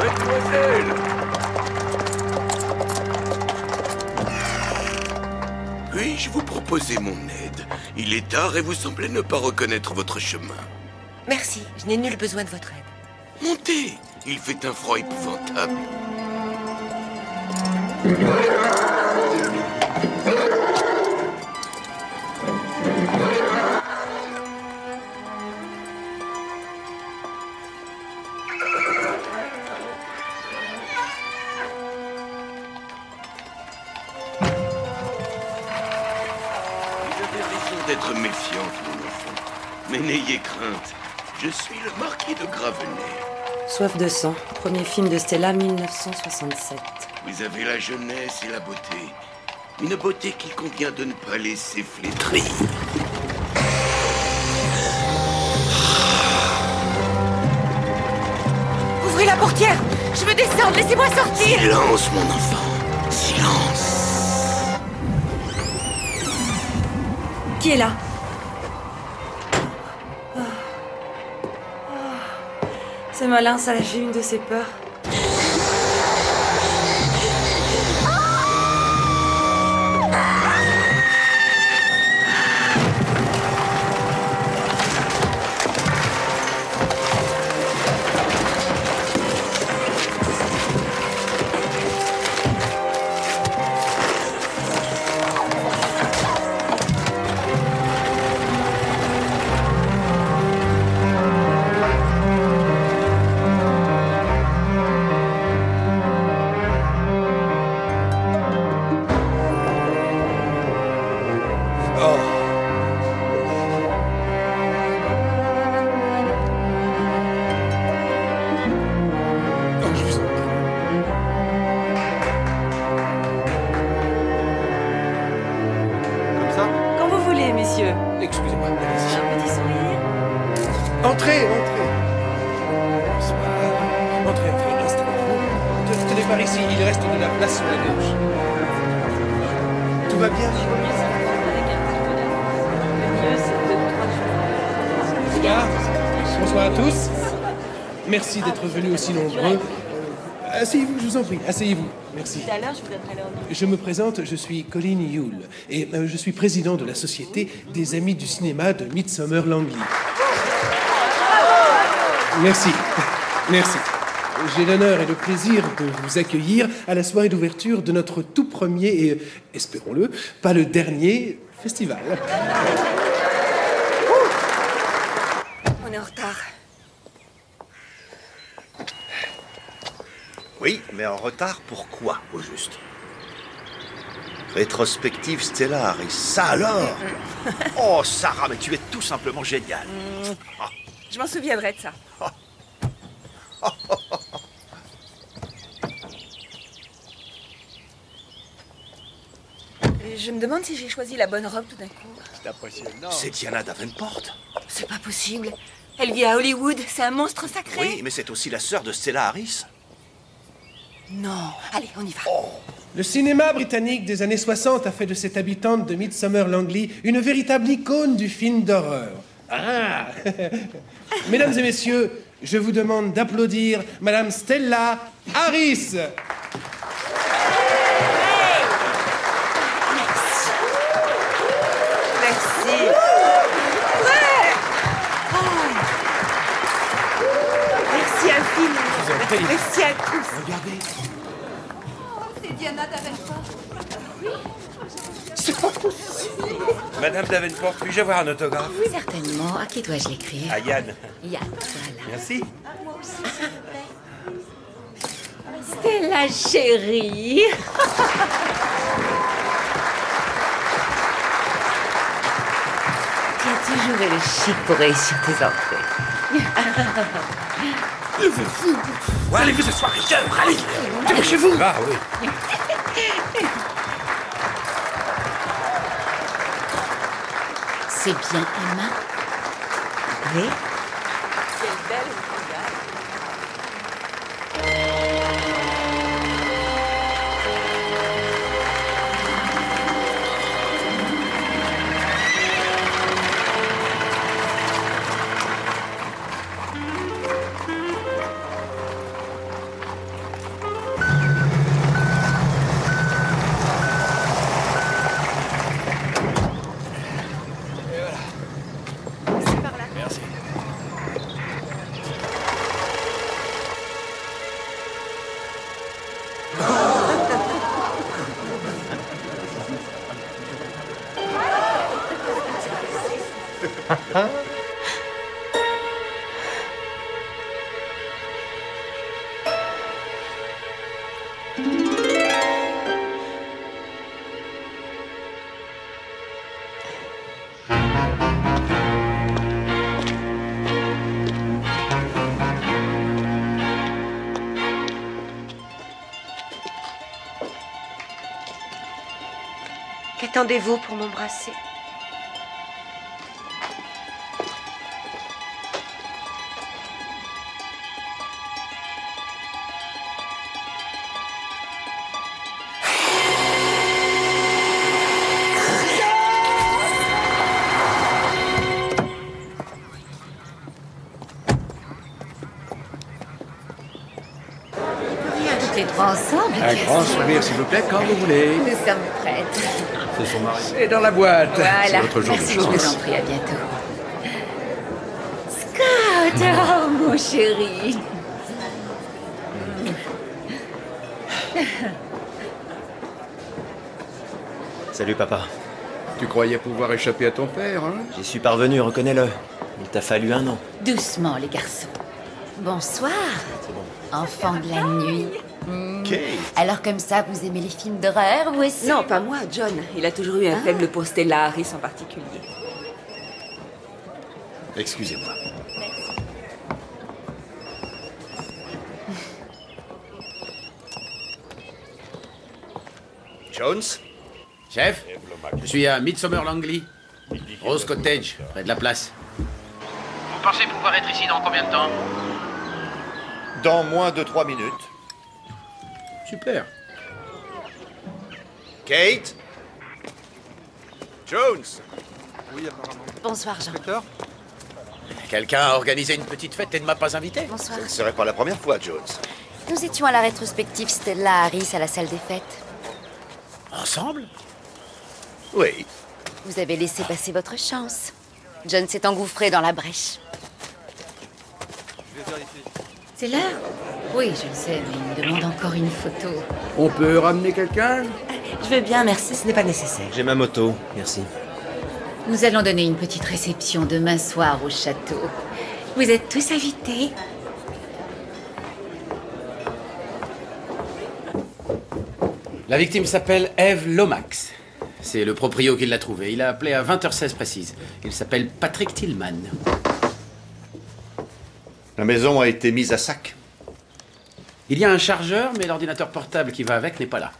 Mademoiselle! Puis-je vous proposer mon aide? Il est tard et vous semblez ne pas reconnaître votre chemin. Merci, je n'ai nul besoin de votre aide. Montez! Il fait un froid épouvantable. D'être méfiante, mon enfant. Mais n'ayez crainte. Je suis le marquis de Gravenay. Soif de sang, premier film de Stella, 1967. Vous avez la jeunesse et la beauté. Une beauté qu'il convient de ne pas laisser flétrir. Ouvrez la portière! Je veux descendre, laissez-moi sortir! Silence, mon enfant. Silence. Qui est là? C'est malin, ça, j'ai une de ses peurs. Excusez-moi, allez-y. Un petit sourire. Entrez, entrez. Bonsoir. Entrez, entrez, installez-vous. Tenez par ici, il reste de la place sur la gauche. Tout va bien? Bonsoir. Bonsoir à tous. Merci d'être venus aussi nombreux. Asseyez-vous, je vous en prie, asseyez-vous. Merci. Tout à l'heure, je vous donnerai leur nom. Je me présente, je suis Colin Yule et je suis président de la Société des Amis du Cinéma de Midsomer Langley. Merci. Merci. J'ai l'honneur et le plaisir de vous accueillir à la soirée d'ouverture de notre tout premier et, espérons-le, pas le dernier festival. On est en retard. Oui, mais en retard, pourquoi, au juste? Rétrospective Stella Harris, ça alors? Oh, Sarah, mais tu es tout simplement géniale. Je m'en souviendrai de ça. Je me demande si j'ai choisi la bonne robe tout d'un coup. C'est impressionnant. C'est Diana Davenport. C'est pas possible. Elle vit à Hollywood, c'est un monstre sacré. Oui, mais c'est aussi la sœur de Stella Harris. Non. Allez, on y va. Oh. Le cinéma britannique des années 60 a fait de cette habitante de Midsomer Langley une véritable icône du film d'horreur. Ah. Mesdames et messieurs, je vous demande d'applaudir Madame Stella Harris. Merci. Ouais. Merci infiniment. Merci à tous. Regardez. C'est Diana Davenport. Madame Davenport, puis-je avoir un autographe? Certainement. À qui dois-je l'écrire? À Yann. Yann, voilà. Merci. Stella chérie. Tu as toujours eu le chic pour réussir tes entrées. Levez-vous. Allez-vous ce soir, ailleurs. Allez, dépêchez-vous. Ah oui. C'est bien Emma? Oui. Quelle belle Qu'attendez-vous pour m'embrasser? Toutes les trois ensemble. Un grand sourire, s'il vous plaît, quand vous voulez. Nous sommes prêtes. C'est son mari. C'est dans la boîte. Voilà. C'est votre jour Merci, de je vous chance. en prie, à bientôt. Scott, oh mon chéri. Salut papa. Tu croyais pouvoir échapper à ton père, hein? J'y suis parvenu, reconnais-le. Il t'a fallu 1 an. Doucement, les garçons. Bonsoir, enfants de la nuit. Kate. Alors comme ça, vous aimez les films d'horreur, vous aussi? Non, pas moi, John. Il a toujours eu un faible pour Stella Harris en particulier. Excusez-moi. Jones? Chef, je suis à Midsomer Langley. Rose Cottage, près de la place. Vous pensez pouvoir être ici dans combien de temps? Dans moins de 3 minutes. Super. Kate? Jones? Bonsoir, Jean. Quelqu'un a organisé une petite fête et ne m'a pas invité? Bonsoir. Ce ne serait pas la première fois, Jones. Nous étions à la rétrospective Stella Harris à la salle des fêtes. Ensemble? Oui. Vous avez laissé passer votre chance. John s'est engouffré dans la brèche. C'est l'heure? Oui, je le sais, mais il me demande encore une photo. On peut ramener quelqu'un? Je vais bien, merci, ce n'est pas nécessaire. J'ai ma moto, merci. Nous allons donner une petite réception demain soir au château. Vous êtes tous invités. La victime s'appelle Eve Lomax. C'est le proprio qui l'a trouvée. Il a appelé à 20h16 précise. Il s'appelle Patrick Tillman. La maison a été mise à sac. Il y a un chargeur, mais l'ordinateur portable qui va avec n'est pas là.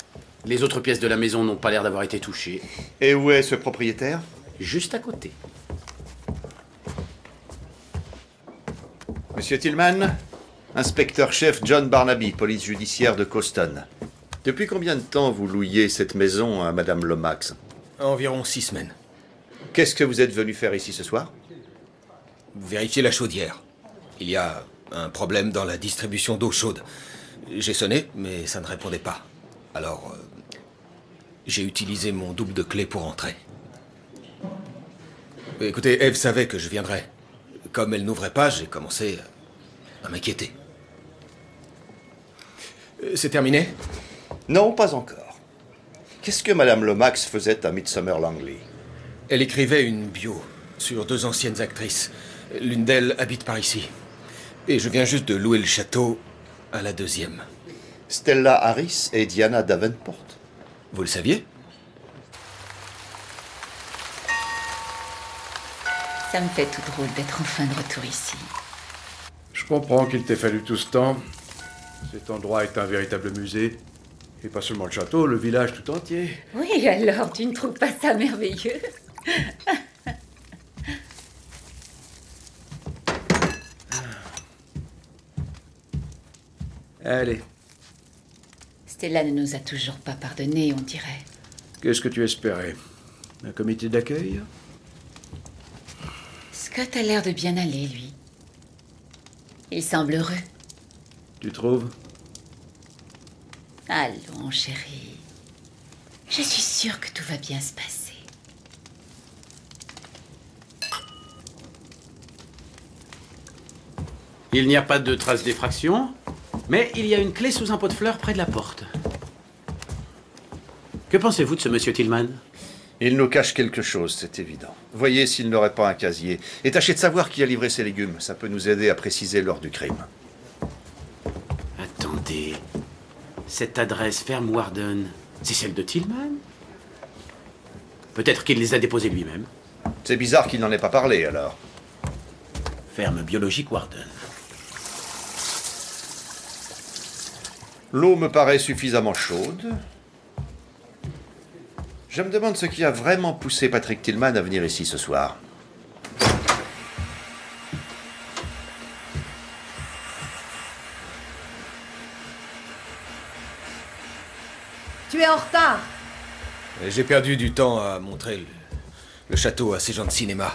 Les autres pièces de la maison n'ont pas l'air d'avoir été touchées. Et où est ce propriétaire? Juste à côté. Monsieur Tillman, inspecteur-chef John Barnaby, police judiciaire de Coston. Depuis combien de temps vous louiez cette maison à Madame Lomax? Environ 6 semaines. Qu'est-ce que vous êtes venu faire ici ce soir? Vérifier la chaudière. Il y a un problème dans la distribution d'eau chaude. J'ai sonné, mais ça ne répondait pas. Alors, j'ai utilisé mon double de clé pour entrer. Écoutez, Eve savait que je viendrais. Comme elle n'ouvrait pas, j'ai commencé à m'inquiéter. C'est terminé? Non, pas encore. Qu'est-ce que Madame Lomax faisait à Midsomer Langley? Elle écrivait une bio sur 2 anciennes actrices. L'une d'elles habite par ici. Et je viens juste de louer le château à la 2e. Stella Harris et Diana Davenport. Vous le saviez? Ça me fait tout drôle d'être enfin de retour ici. Je comprends qu'il t'ait fallu tout ce temps. Cet endroit est un véritable musée. Et pas seulement le château, le village tout entier. Oui, alors, tu ne trouves pas ça merveilleux? Allez, Stella ne nous a toujours pas pardonné, on dirait. qu'est-ce que tu espérais? Un comité d'accueil? Scott a l'air de bien aller, lui. Il semble heureux. Tu trouves? Allons, chérie. Je suis sûre que tout va bien se passer. Il n'y a pas de trace d'effraction, mais il y a une clé sous un pot de fleurs près de la porte. Que pensez-vous de ce monsieur Tillman? Il nous cache quelque chose, c'est évident. Voyez s'il n'aurait pas un casier. Et tâchez de savoir qui a livré ces légumes. Ça peut nous aider à préciser l'heure du crime. Attendez. Cette adresse, Ferme Warden, c'est celle de Tillman? Peut-être qu'il les a déposés lui-même. C'est bizarre qu'il n'en ait pas parlé, alors. Ferme biologique Warden. L'eau me paraît suffisamment chaude. Je me demande ce qui a vraiment poussé Patrick Tillman à venir ici ce soir. Tu es en retard. J'ai perdu du temps à montrer le château à ces gens de cinéma.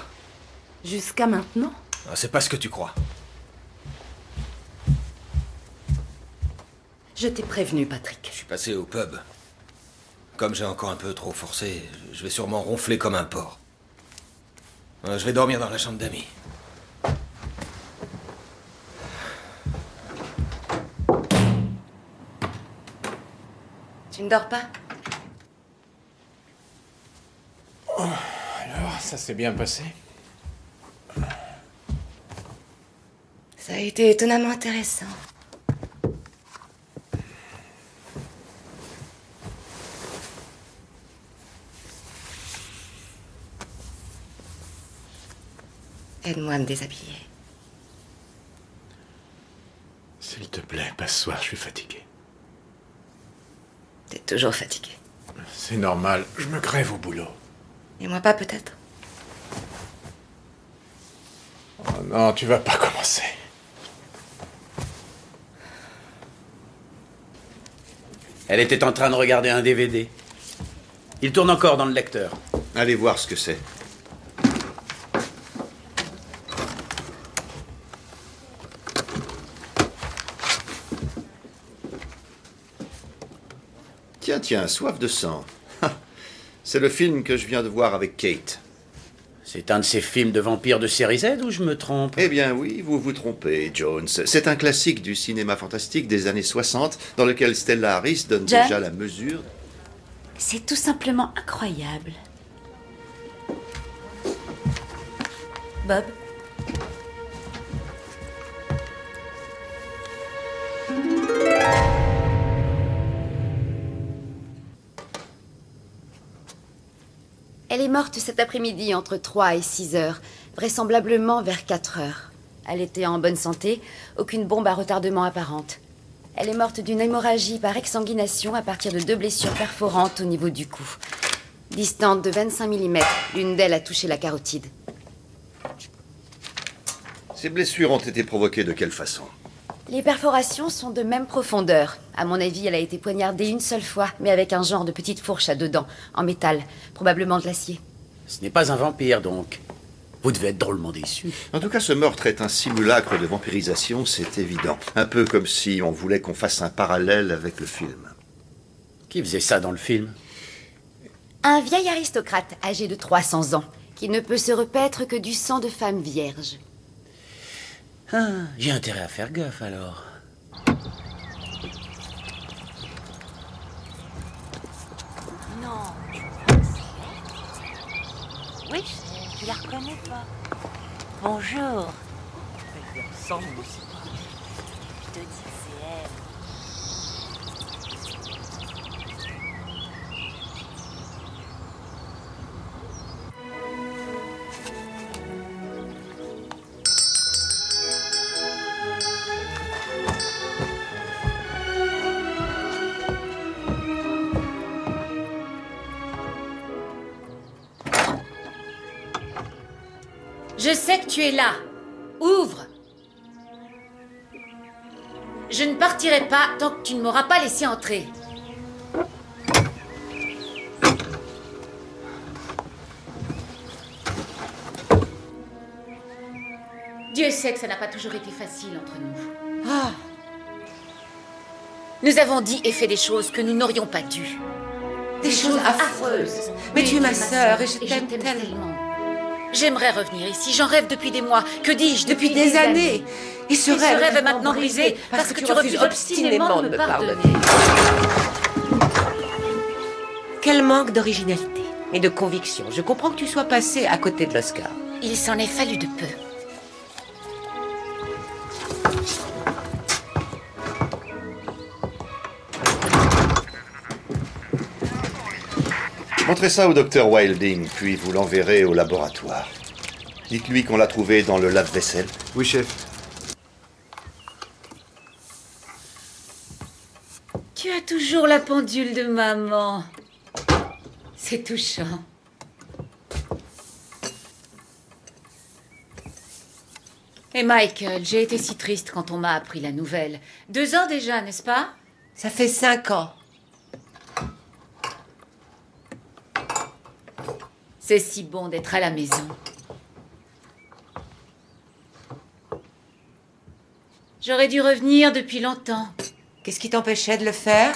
Jusqu'à maintenant? Ah, c'est pas ce que tu crois. Je t'ai prévenu, Patrick. Je suis passé au pub. Comme j'ai encore un peu trop forcé, je vais sûrement ronfler comme un porc. Je vais dormir dans la chambre d'amis. Tu ne dors pas? Alors, ça s'est bien passé? Ça a été étonnamment intéressant. Aide-moi à me déshabiller. S'il te plaît, passe-soir, je suis fatigué. T'es toujours fatigué. C'est normal, je me crève au boulot. Et moi pas, peut-être? Oh non, tu vas pas commencer. Elle était en train de regarder un DVD. Il tourne encore dans le lecteur. Allez voir ce que c'est. Tiens, soif de sang. C'est le film que je viens de voir avec Kate. C'est un de ces films de vampires de série Z ou je me trompe? Eh bien oui, vous vous trompez, Jones. C'est un classique du cinéma fantastique des années 60 dans lequel Stella Harris donne John, déjà la mesure. c'est tout simplement incroyable. Bob? Elle est morte cet après-midi entre 3 et 6 heures, vraisemblablement vers 4 heures. Elle était en bonne santé, aucune bombe à retardement apparente. Elle est morte d'une hémorragie par exsanguination à partir de 2 blessures perforantes au niveau du cou. Distantes de 25 mm, l'une d'elles a touché la carotide. Ces blessures ont été provoquées de quelle façon? Les perforations sont de même profondeur. À mon avis, elle a été poignardée une seule fois, mais avec un genre de petite fourche à 2 dents, en métal, probablement de l'acier. Ce n'est pas un vampire, donc. Vous devez être drôlement déçu. En tout cas, ce meurtre est un simulacre de vampirisation, c'est évident. Un peu comme si on voulait qu'on fasse un parallèle avec le film. Qui faisait ça dans le film? Un vieil aristocrate âgé de 300 ans, qui ne peut se repaître que du sang de femme vierge. Ah, j'ai intérêt à faire gaffe, alors. Non. Oui, tu la reconnais pas. Bonjour. Elle lui ressemble, je sais pas. Je te dis que c'est elle. Je sais que tu es là. Ouvre. Je ne partirai pas tant que tu ne m'auras pas laissé entrer. Dieu sait que ça n'a pas toujours été facile entre nous. Ah. Nous avons dit et fait des choses que nous n'aurions pas dû. Des choses affreuses. Mais tu es ma sœur et je t'aime tellement. J'aimerais revenir ici, j'en rêve depuis des mois. Que dis-je? Depuis des années. Et ce rêve est maintenant brisé parce que tu refuses obstinément de me pardonner. Quel manque d'originalité. mais de conviction. Je comprends que tu sois passé à côté de l'Oscar. Il s'en est fallu de peu. Montrez ça au docteur Wilding, puis vous l'enverrez au laboratoire. Dites-lui qu'on l'a trouvé dans le lave-vaisselle. Oui, chef. Tu as toujours la pendule de maman. C'est touchant. Et Michael, j'ai été si triste quand on m'a appris la nouvelle. 2 ans déjà, n'est-ce pas? Ça fait 5 ans. C'est si bon d'être à la maison. J'aurais dû revenir depuis longtemps. Qu'est-ce qui t'empêchait de le faire?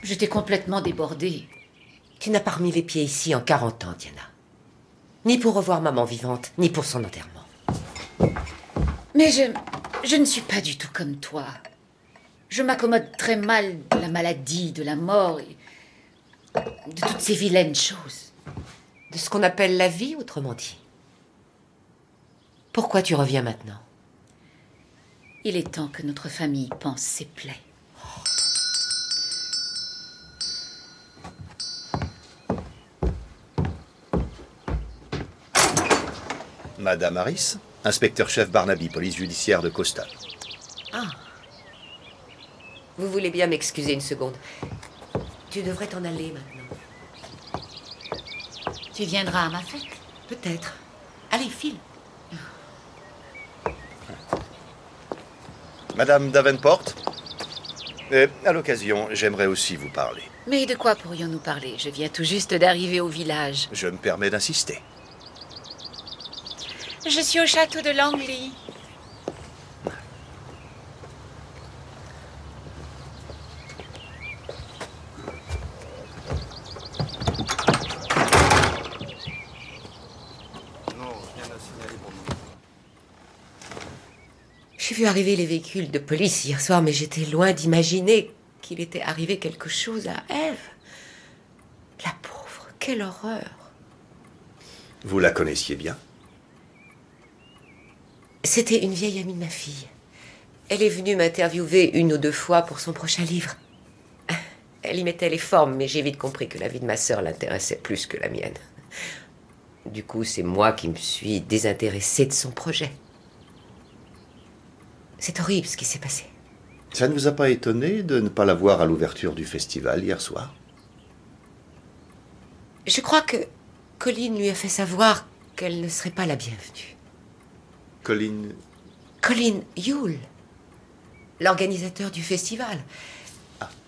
J'étais complètement débordée. Tu n'as pas remis les pieds ici en 40 ans, Diana. Ni pour revoir maman vivante, ni pour son enterrement. Mais je ne suis pas du tout comme toi. Je m'accommode très mal de la maladie, de la mort et de toutes ces vilaines choses. De ce qu'on appelle la vie, autrement dit. Pourquoi tu reviens maintenant? Il est temps que notre famille pense ses plaies. Madame Harris, inspecteur-chef Barnaby, police judiciaire de Costa. Ah. Vous voulez bien m'excuser une seconde. Tu devrais t'en aller maintenant. Tu viendras à ma fête? Peut-être. Allez, file. Madame Davenport, à l'occasion, j'aimerais aussi vous parler. Mais de quoi pourrions-nous parler? Je viens tout juste d'arriver au village. Je me permets d'insister. Je suis au château de Langley. J'ai vu arriver les véhicules de police hier soir, mais j'étais loin d'imaginer qu'il était arrivé quelque chose à Eve. La pauvre, quelle horreur. Vous la connaissiez bien? C'était une vieille amie de ma fille. Elle est venue m'interviewer 1 ou 2 fois pour son prochain livre. Elle y mettait les formes, mais j'ai vite compris que la vie de ma sœur l'intéressait plus que la mienne. Du coup, c'est moi qui me suis désintéressée de son projet. C'est horrible ce qui s'est passé. Ça ne vous a pas étonné de ne pas la voir à l'ouverture du festival hier soir? Je crois que Colin lui a fait savoir qu'elle ne serait pas la bienvenue. Colin Yule, l'organisateur du festival.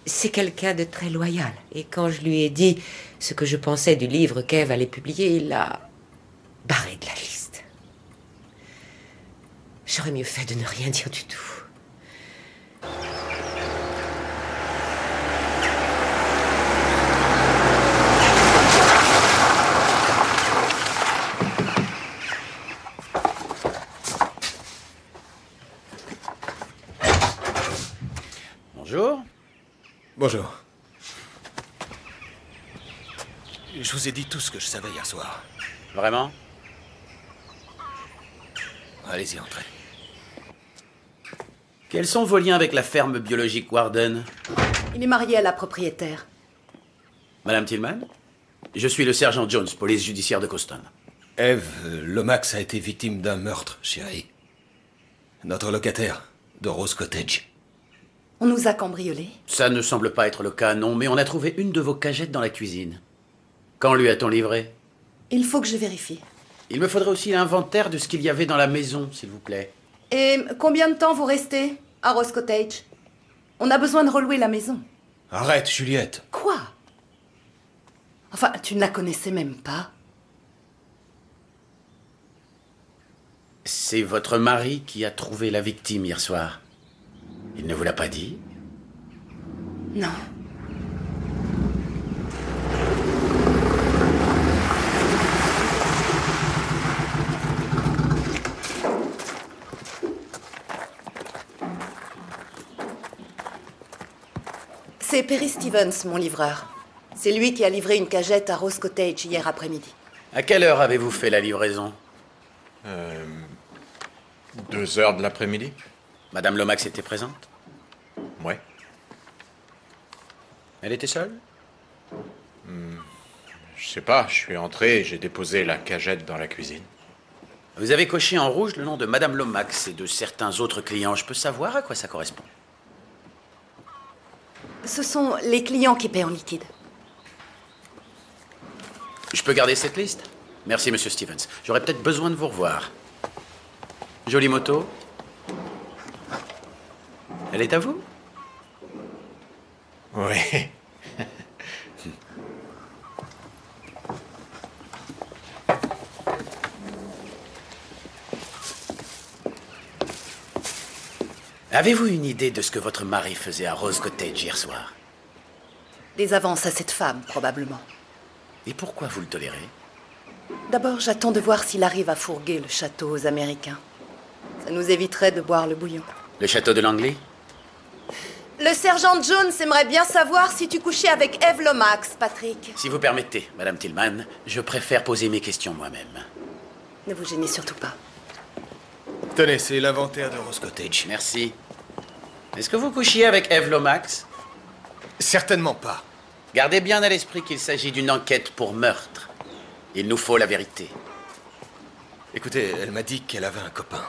C'est quelqu'un de très loyal. Et quand je lui ai dit ce que je pensais du livre qu'Eve allait publier, il l'a barré de la liste. J'aurais mieux fait de ne rien dire du tout. Bonjour. Bonjour. Je vous ai dit tout ce que je savais hier soir. Vraiment? Allez-y, entrez. Quels sont vos liens avec la ferme biologique Warden? Il est marié à la propriétaire. Madame Tillman? Je suis le sergent Jones, police judiciaire de Coston. Eve Lomax a été victime d'un meurtre, chérie. Notre locataire, de Rose Cottage. On nous a cambriolés. Ça ne semble pas être le cas, non, mais on a trouvé une de vos cagettes dans la cuisine. Quand lui a-t-on livré? Il faut que je vérifie. Il me faudrait aussi l'inventaire de ce qu'il y avait dans la maison, s'il vous plaît. Et combien de temps vous restez à Rose Cottage? On a besoin de relouer la maison. Arrête, Juliette. Quoi? Enfin, tu ne la connaissais même pas. C'est votre mari qui a trouvé la victime hier soir. Il ne vous l'a pas dit? Non. C'est Perry Stevens, mon livreur. C'est lui qui a livré une cagette à Rose Cottage hier après-midi. À quelle heure avez-vous fait la livraison? 2 heures de l'après-midi. Madame Lomax était présente? Ouais. Elle était seule? Je sais pas, je suis entré et j'ai déposé la cagette dans la cuisine. Vous avez coché en rouge le nom de Madame Lomax et de certains autres clients. Je peux savoir à quoi ça correspond? Ce sont les clients qui paient en liquide. Je peux garder cette liste? Merci, Monsieur Stevens. J'aurais peut-être besoin de vous revoir. Jolie moto. Elle est à vous? Oui. Avez-vous une idée de ce que votre mari faisait à Rose Cottage hier soir? Des avances à cette femme, probablement. Et pourquoi vous le tolérez? D'abord, j'attends de voir s'il arrive à fourguer le château aux Américains. Ça nous éviterait de boire le bouillon. Le château de Langley? Le sergent Jones aimerait bien savoir si tu couchais avec Eve Lomax, Patrick. Si vous permettez, Madame Tillman, je préfère poser mes questions moi-même. Ne vous gênez surtout pas. Tenez, c'est l'inventaire de Rose Cottage. Merci. Est-ce que vous couchiez avec Eve Lomax? Certainement pas. Gardez bien à l'esprit qu'il s'agit d'une enquête pour meurtre. Il nous faut la vérité. Écoutez, elle m'a dit qu'elle avait un copain.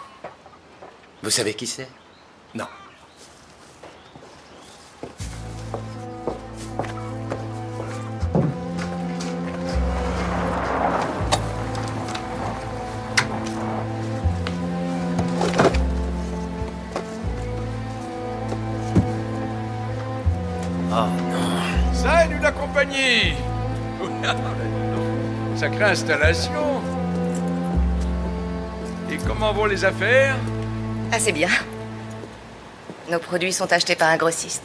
Vous savez qui c'est? Non. Oh non. Salut la compagnie. Sacrée installation. Et comment vont les affaires? Assez bien. Nos produits sont achetés par un grossiste.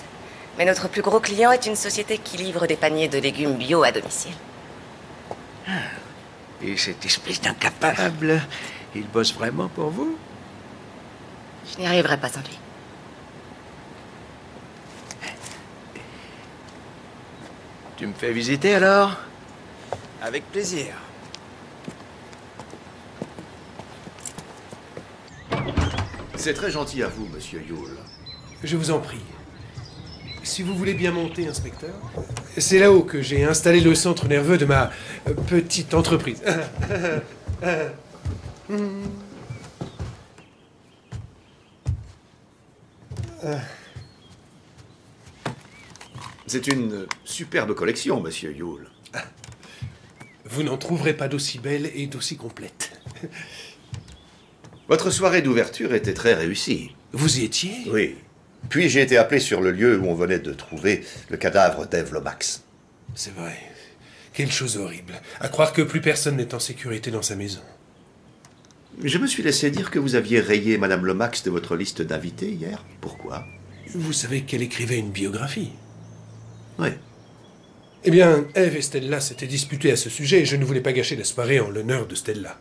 Mais notre plus gros client est une société qui livre des paniers de légumes bio à domicile. Et cette espèce d'incapable, il bosse vraiment pour vous? Je n'y arriverai pas sans lui. Tu me fais visiter alors? Avec plaisir. C'est très gentil à vous, Monsieur Yule. Je vous en prie. Si vous voulez bien monter, inspecteur. C'est là-haut que j'ai installé le centre nerveux de ma petite entreprise. C'est une superbe collection, Monsieur Yule. Vous n'en trouverez pas d'aussi belle et d'aussi complète. Votre soirée d'ouverture était très réussie. Vous y étiez? Oui. Puis j'ai été appelé sur le lieu où on venait de trouver le cadavre d'Eve Lomax. C'est vrai. Quelle chose horrible. À croire que plus personne n'est en sécurité dans sa maison. Je me suis laissé dire que vous aviez rayé Madame Lomax de votre liste d'invités hier. Pourquoi? Vous savez qu'elle écrivait une biographie. Oui. Eh bien, Eve et Stella s'étaient disputées à ce sujet et je ne voulais pas gâcher la soirée en l'honneur de Stella.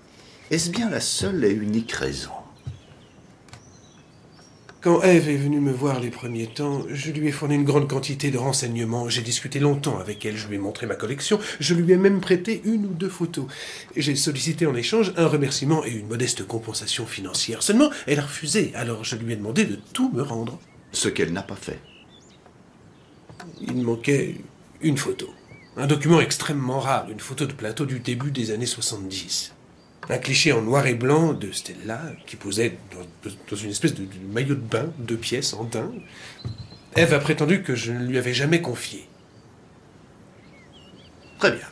Est-ce bien la seule et unique raison? Quand Eve est venue me voir les premiers temps, je lui ai fourni une grande quantité de renseignements. J'ai discuté longtemps avec elle, je lui ai montré ma collection, je lui ai même prêté 1 ou 2 photos. J'ai sollicité en échange un remerciement et une modeste compensation financière. Seulement, elle a refusé, alors je lui ai demandé de tout me rendre. Ce qu'elle n'a pas fait. Il me manquait une photo. Un document extrêmement rare, une photo de plateau du début des années 70. Un cliché en noir et blanc de Stella, qui posait dans une espèce de maillot de bain, 2 pièces, en daim. Eve a prétendu que je ne lui avais jamais confié. Très bien.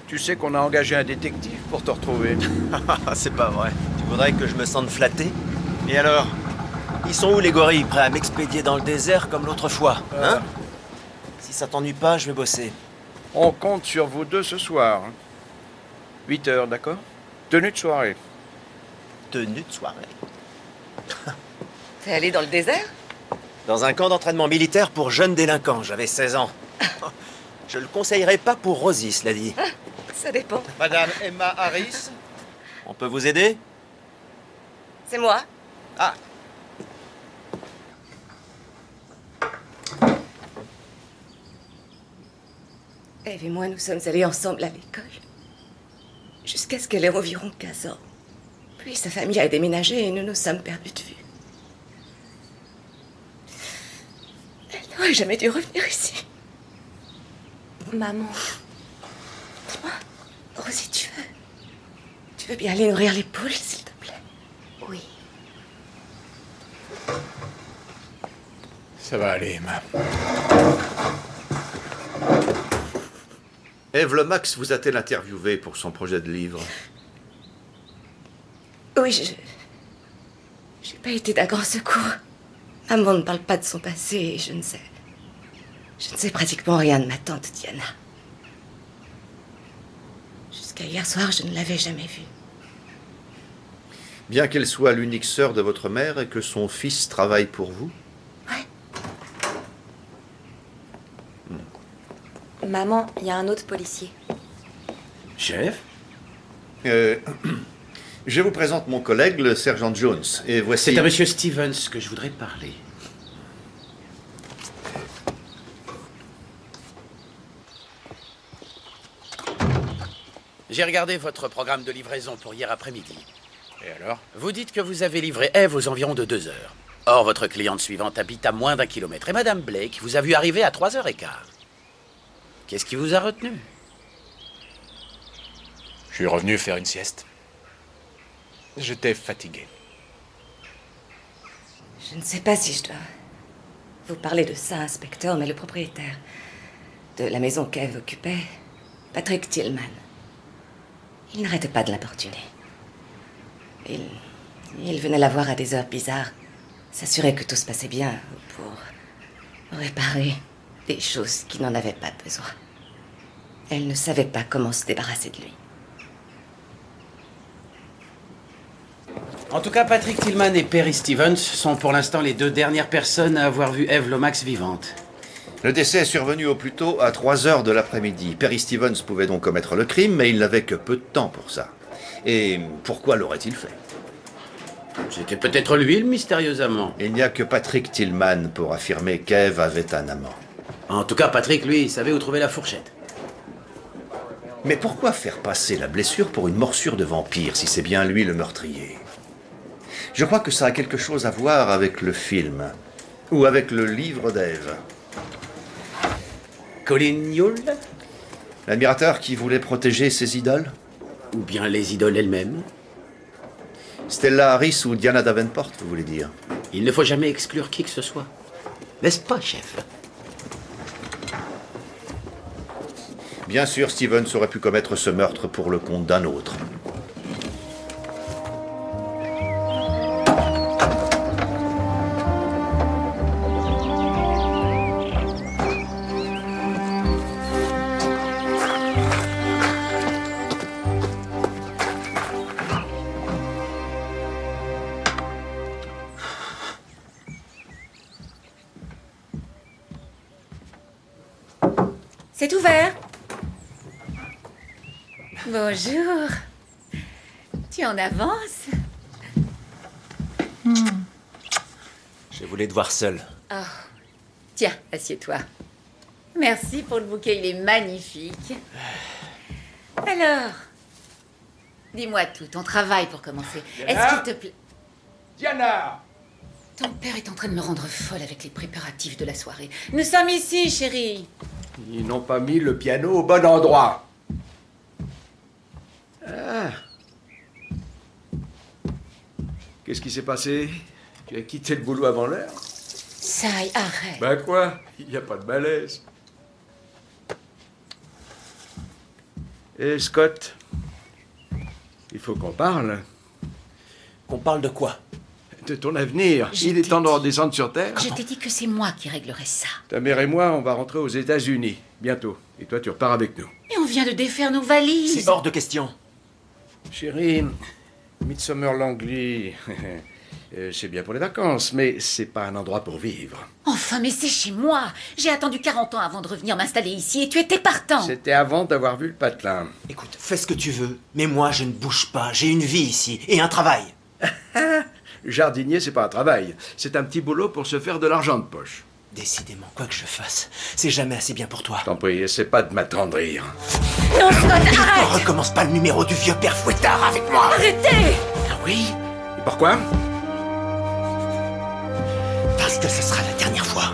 Tu sais qu'on a engagé un détective pour te retrouver. C'est pas vrai. Tu voudrais que je me sente flatté? Et alors? Ils sont où les gorilles, prêts à m'expédier dans le désert comme l'autre fois, hein? Si ça t'ennuie pas, je vais bosser. On compte sur vous deux ce soir. 8 heures, d'accord? Tenue de soirée. Tenue de soirée? T'es allé dans le désert? Dans un camp d'entraînement militaire pour jeunes délinquants, j'avais 16 ans. Je le conseillerais pas pour Rosie, cela dit. Ça dépend. Madame Emma Harris, On peut vous aider? C'est moi. Ah. Eve et moi, nous sommes allés ensemble à l'école. Jusqu'à ce qu'elle ait environ 15 ans. Puis sa famille a déménagé et nous nous sommes perdus de vue. Elle n'aurait jamais dû revenir ici. Maman. Dis-moi, Rosie, tu veux bien aller nourrir les poules, s'il te plaît? Oui. Ça va aller, Emma. Eve Lomax vous a-t-elle interviewé pour son projet de livre? Oui, j'ai pas été d'un grand secours. Maman ne parle pas de son passé et je ne sais pratiquement rien de ma tante Diana. Jusqu'à hier soir, je ne l'avais jamais vue. Bien qu'elle soit l'unique sœur de votre mère et que son fils travaille pour vous? Maman, il y a un autre policier. Chef? Je vous présente mon collègue, le sergent Jones. Et voici... C'est à monsieur Stevens que je voudrais parler. J'ai regardé votre programme de livraison pour hier après-midi. Et alors? Vous dites que vous avez livré Eve aux environs de 2 heures. Or, votre cliente suivante habite à moins d'1 kilomètre. Et Madame Blake vous a vu arriver à 3h15. Qu'est-ce qui vous a retenu? Je suis revenu faire une sieste. J'étais fatigué. Je ne sais pas si je dois vous parler de ça, inspecteur, mais le propriétaire de la maison qu'Eve occupait, Patrick Tillman, il n'arrêtait pas de l'importuner. Il venait la voir à des heures bizarres, s'assurer que tout se passait bien pour réparer des choses qui n'en avaient pas besoin. Elle ne savait pas comment se débarrasser de lui. En tout cas, Patrick Tillman et Perry Stevens sont pour l'instant les 2 dernières personnes à avoir vu Eve Lomax vivante. Le décès est survenu au plus tôt à 3 heures de l'après-midi. Perry Stevens pouvait donc commettre le crime, mais il n'avait que peu de temps pour ça. Et pourquoi l'aurait-il fait? C'était peut-être lui, le mystérieux amant. Il n'y a que Patrick Tillman pour affirmer qu'Eve avait un amant. En tout cas, Patrick, lui, il savait où trouver la fourchette. Mais pourquoi faire passer la blessure pour une morsure de vampire, si c'est bien lui le meurtrier? Je crois que ça a quelque chose à voir avec le film, ou avec le livre d'Eve. Colin Yule? L'admirateur qui voulait protéger ses idoles? Ou bien les idoles elles-mêmes? Stella Harris ou Diana Davenport, vous voulez dire? Il ne faut jamais exclure qui que ce soit. N'est-ce pas, chef? Bien sûr, Stevens aurait pu commettre ce meurtre pour le compte d'un autre. C'est ouvert. Bonjour. Tu en avances? Je voulais te voir seul. Oh. Tiens, assieds-toi. Merci pour le bouquet, il est magnifique. Alors, dis-moi tout, ton travail pour commencer. Est-ce qu'il te plaît? Diana! Ton père est en train de me rendre folle avec les préparatifs de la soirée. Nous sommes ici, chérie. Ils n'ont pas mis le piano au bon endroit. Ah. Qu'est-ce qui s'est passé? Tu as quitté le boulot avant l'heure? Ça y arrête. Ben quoi? Il n'y a pas de malaise. Scott, il faut qu'on parle. Qu'on parle de quoi? De ton avenir. Il est temps de redescendre sur Terre. Je t'ai dit que c'est moi qui réglerai ça. Ta mère et moi, on va rentrer aux États-Unis, bientôt. Et toi, tu repars avec nous. Mais on vient de défaire nos valises. C'est hors de question. Chérie, Midsomer Langley, C'est bien pour les vacances, mais c'est pas un endroit pour vivre. Enfin, mais c'est chez moi. J'ai attendu 40 ans avant de revenir m'installer ici et tu étais partant. C'était avant d'avoir vu le patelin. Écoute, fais ce que tu veux, mais moi je ne bouge pas. J'ai une vie ici et un travail. Jardinier, c'est pas un travail. C'est un petit boulot pour se faire de l'argent de poche. Décidément, quoi que je fasse, c'est jamais assez bien pour toi. T'en prie, essaie pas de m'attendrir. Non, Scott, arrête! Ne recommence pas le numéro du vieux père fouettard avec moi. Arrêtez! Ah oui? Et pourquoi? Parce que ce sera la dernière fois.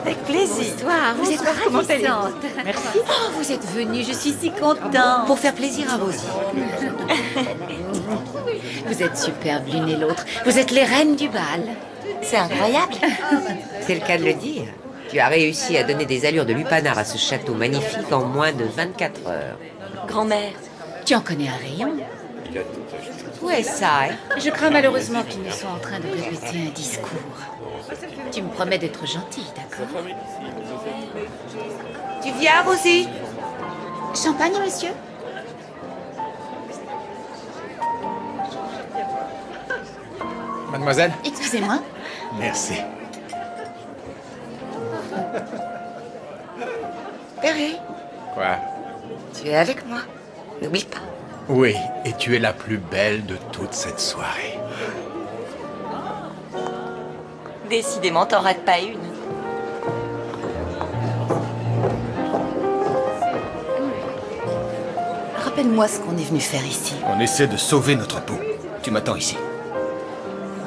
Avec plaisir. Bonsoir, vous êtes ravissante. Merci. Oh, vous êtes venue, je suis si contente. Pour faire plaisir à Rosie. Vous êtes superbes l'une et l'autre. Vous êtes les reines du bal. C'est incroyable. C'est le cas de le dire. Tu as réussi à donner des allures de lupanar à ce château magnifique en moins de 24 heures. Grand-mère. Tu en connais un rayon? Où est ça, hein? Je crains malheureusement qu'ils ne soient en train de répéter un discours. Tu me promets d'être gentille, d'accord? Tu viens, Rosie? Champagne, monsieur? Mademoiselle? Excusez-moi. Merci. Perry, Quoi? tu es avec moi. N'oublie pas. Oui, et tu es la plus belle de toute cette soirée. Décidément, t'en rates pas une. Rappelle-moi ce qu'on est venu faire ici. On essaie de sauver notre peau. Tu m'attends ici.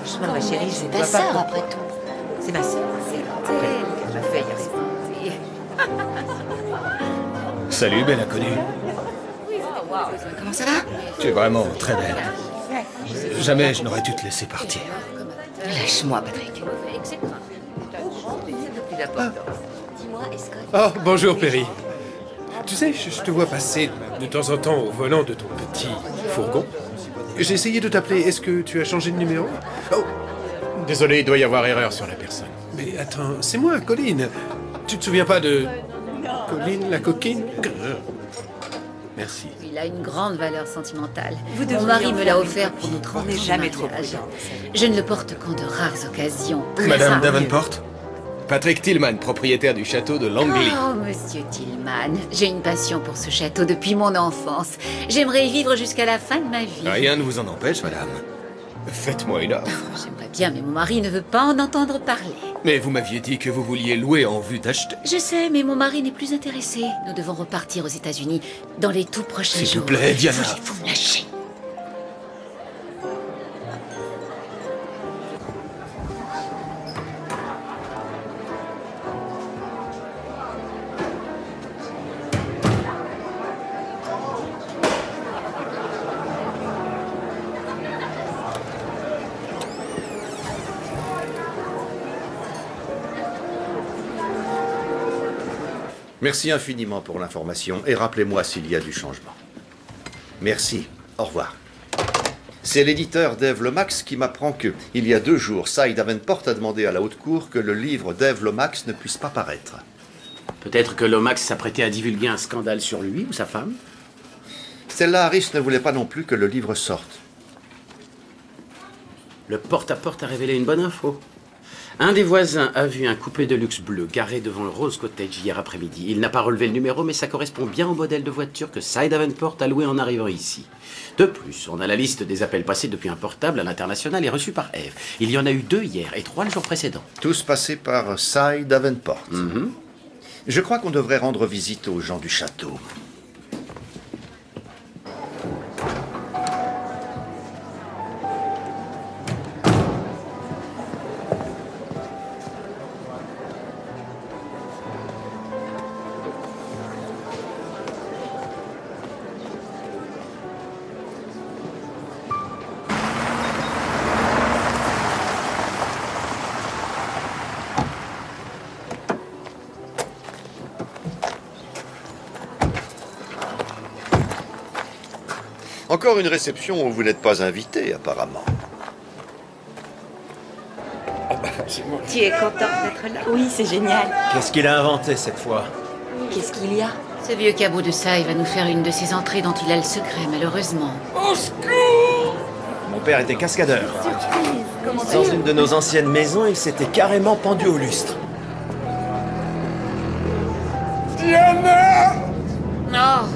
Franchement, ma chérie, je C'est ne ta dois pas... sœur, après tout. C'est ma sœur. C'est elle qui m'a fait y rester. Salut, belle inconnue. Comment ça va? Tu es vraiment très belle. Jamais je n'aurais dû te laisser partir. Lâche-moi, Patrick. Oh, bonjour, Perry. Tu sais, je te vois passer de temps en temps au volant de ton petit fourgon. J'ai essayé de t'appeler. Est-ce que tu as changé de numéro? Oh, Désolé, il doit y avoir erreur sur la personne. mais attends, c'est moi, Colline. Tu te souviens pas de... Colline, la coquine? Merci. Il a une grande valeur sentimentale. Vous Mon devriez mari en me faire l'a une offert copie. pour nos 30 On n'est ans de jamais trop mariage. prudent. Je ne le porte qu'en de rares occasions. Très Madame rares. Davenport? Patrick Tillman, propriétaire du château de Langley. Oh, monsieur Tillman, j'ai une passion pour ce château depuis mon enfance. J'aimerais y vivre jusqu'à la fin de ma vie. Rien ne vous en empêche, madame. Faites-moi une offre. J'aimerais bien, mais mon mari ne veut pas en entendre parler. Mais vous m'aviez dit que vous vouliez louer en vue d'acheter. Je sais, mais mon mari n'est plus intéressé. Nous devons repartir aux États-Unis dans les tout prochains jours. S'il vous plaît, Diana. Voulez-vous me lâcher? Merci infiniment pour l'information et rappelez-moi s'il y a du changement. Merci. Au revoir. C'est l'éditeur Dave Lomax qui m'apprend que, il y a 2 jours, Cy Davenport a demandé à la haute cour que le livre Dave Lomax ne puisse pas paraître. Peut-être que Lomax s'apprêtait à divulguer un scandale sur lui ou sa femme? Stella Harris ne voulait pas non plus que le livre sorte. Le porte-à-porte a révélé une bonne info. Un des voisins a vu un coupé de luxe bleu garé devant le Rose Cottage hier après-midi. Il n'a pas relevé le numéro, mais ça correspond bien au modèle de voiture que Cy Davenport a loué en arrivant ici. De plus, on a la liste des appels passés depuis un portable à l'international et reçus par Eve. Il y en a eu 2 hier et 3 le jour précédent. Tous passés par Cy Davenport. Je crois qu'on devrait rendre visite aux gens du château. Encore une réception où vous n'êtes pas invité, apparemment. Tu es content d'être là? Oui, c'est génial. Qu'est-ce qu'il a inventé cette fois? Qu'est-ce qu'il y a? Ce vieux cabot de Sai va nous faire une de ces entrées dont il a le secret, malheureusement. Au secours! Mon père était cascadeur. Dans une de nos anciennes maisons, il s'était carrément pendu au lustre. Diana! Non.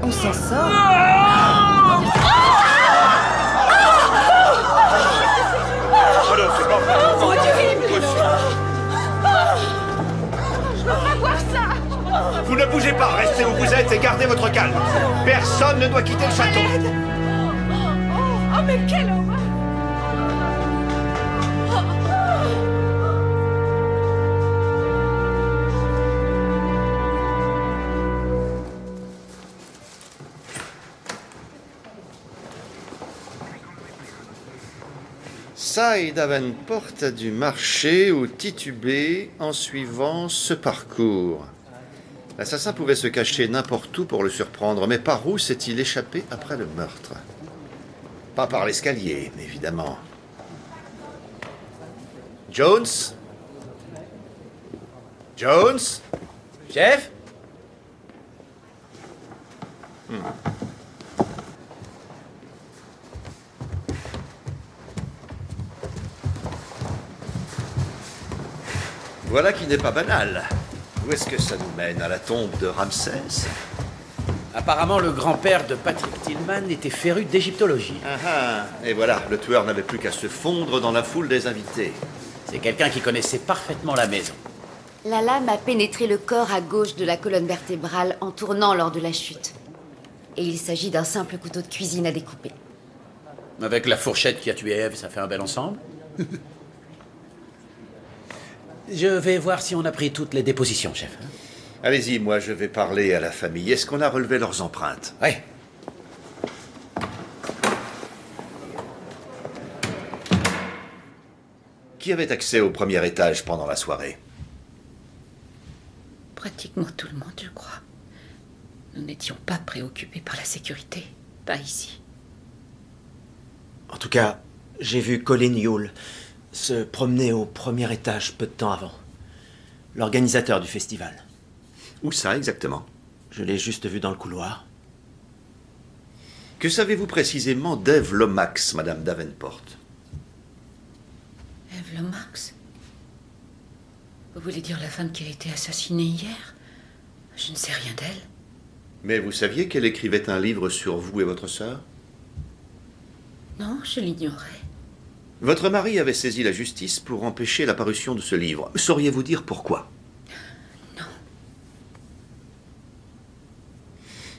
On s'en sort. Oh, terrible! Je peux pas voir ça! Vous ne bougez pas, restez où vous êtes et gardez votre calme. Personne ne doit quitter le château. Oh, mais quelle horreur! Sai Davenport a dû marcher ou tituber en suivant ce parcours. L'assassin pouvait se cacher n'importe où pour le surprendre, mais par où s'est-il échappé après le meurtre? Pas par l'escalier, évidemment. Jones? Jones? Chef? Voilà qui n'est pas banal. Où est-ce que ça nous mène? À la tombe de Ramsès? Apparemment, le grand-père de Patrick Tillman était féru d'égyptologie. Et voilà, le tueur n'avait plus qu'à se fondre dans la foule des invités. C'est quelqu'un qui connaissait parfaitement la maison. La lame a pénétré le corps à gauche de la colonne vertébrale en tournant lors de la chute. Et il s'agit d'un simple couteau de cuisine à découper. Avec la fourchette qui a tué Ève, ça fait un bel ensemble. Je vais voir si on a pris toutes les dépositions, chef. Allez-y, moi je vais parler à la famille. Est-ce qu'on a relevé leurs empreintes? Oui. Qui avait accès au premier étage pendant la soirée? Pratiquement tout le monde, je crois. Nous n'étions pas préoccupés par la sécurité. Pas ici. En tout cas, j'ai vu Colin Yule se promener au premier étage peu de temps avant. L'organisateur du festival. Où ça exactement? Je l'ai juste vu dans le couloir. Que savez-vous précisément d'Ève Lomax, Madame Davenport? Ève Lomax? Vous voulez dire la femme qui a été assassinée hier? Je ne sais rien d'elle. Mais vous saviez qu'elle écrivait un livre sur vous et votre sœur? Non, je l'ignorais. Votre mari avait saisi la justice pour empêcher la parution de ce livre. Sauriez-vous dire pourquoi? Non.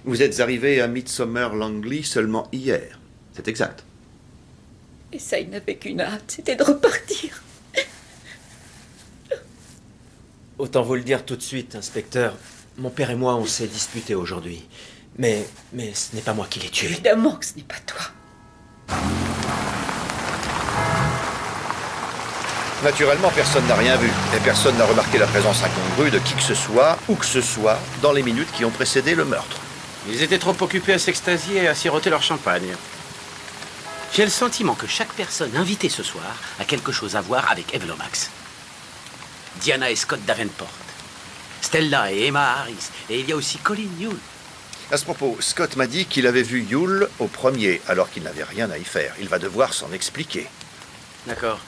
Vous êtes arrivé à Midsomer Langley seulement hier. C'est exact. Et ça, il n'avait qu'une hâte, c'était de repartir. Autant vous le dire tout de suite, inspecteur. Mon père et moi, on s'est disputés aujourd'hui. Mais ce n'est pas moi qui l'ai tué. Évidemment que ce n'est pas toi. Naturellement, personne n'a rien vu. Et personne n'a remarqué la présence incongrue de qui que ce soit, où que ce soit, dans les minutes qui ont précédé le meurtre. Ils étaient trop occupés à s'extasier et à siroter leur champagne. J'ai le sentiment que chaque personne invitée ce soir a quelque chose à voir avec Ève Lomax. Diana et Scott Davenport. Stella et Emma Harris. Et il y a aussi Colin Yule. À ce propos, Scott m'a dit qu'il avait vu Yule au premier, alors qu'il n'avait rien à y faire. Il va devoir s'en expliquer. D'accord.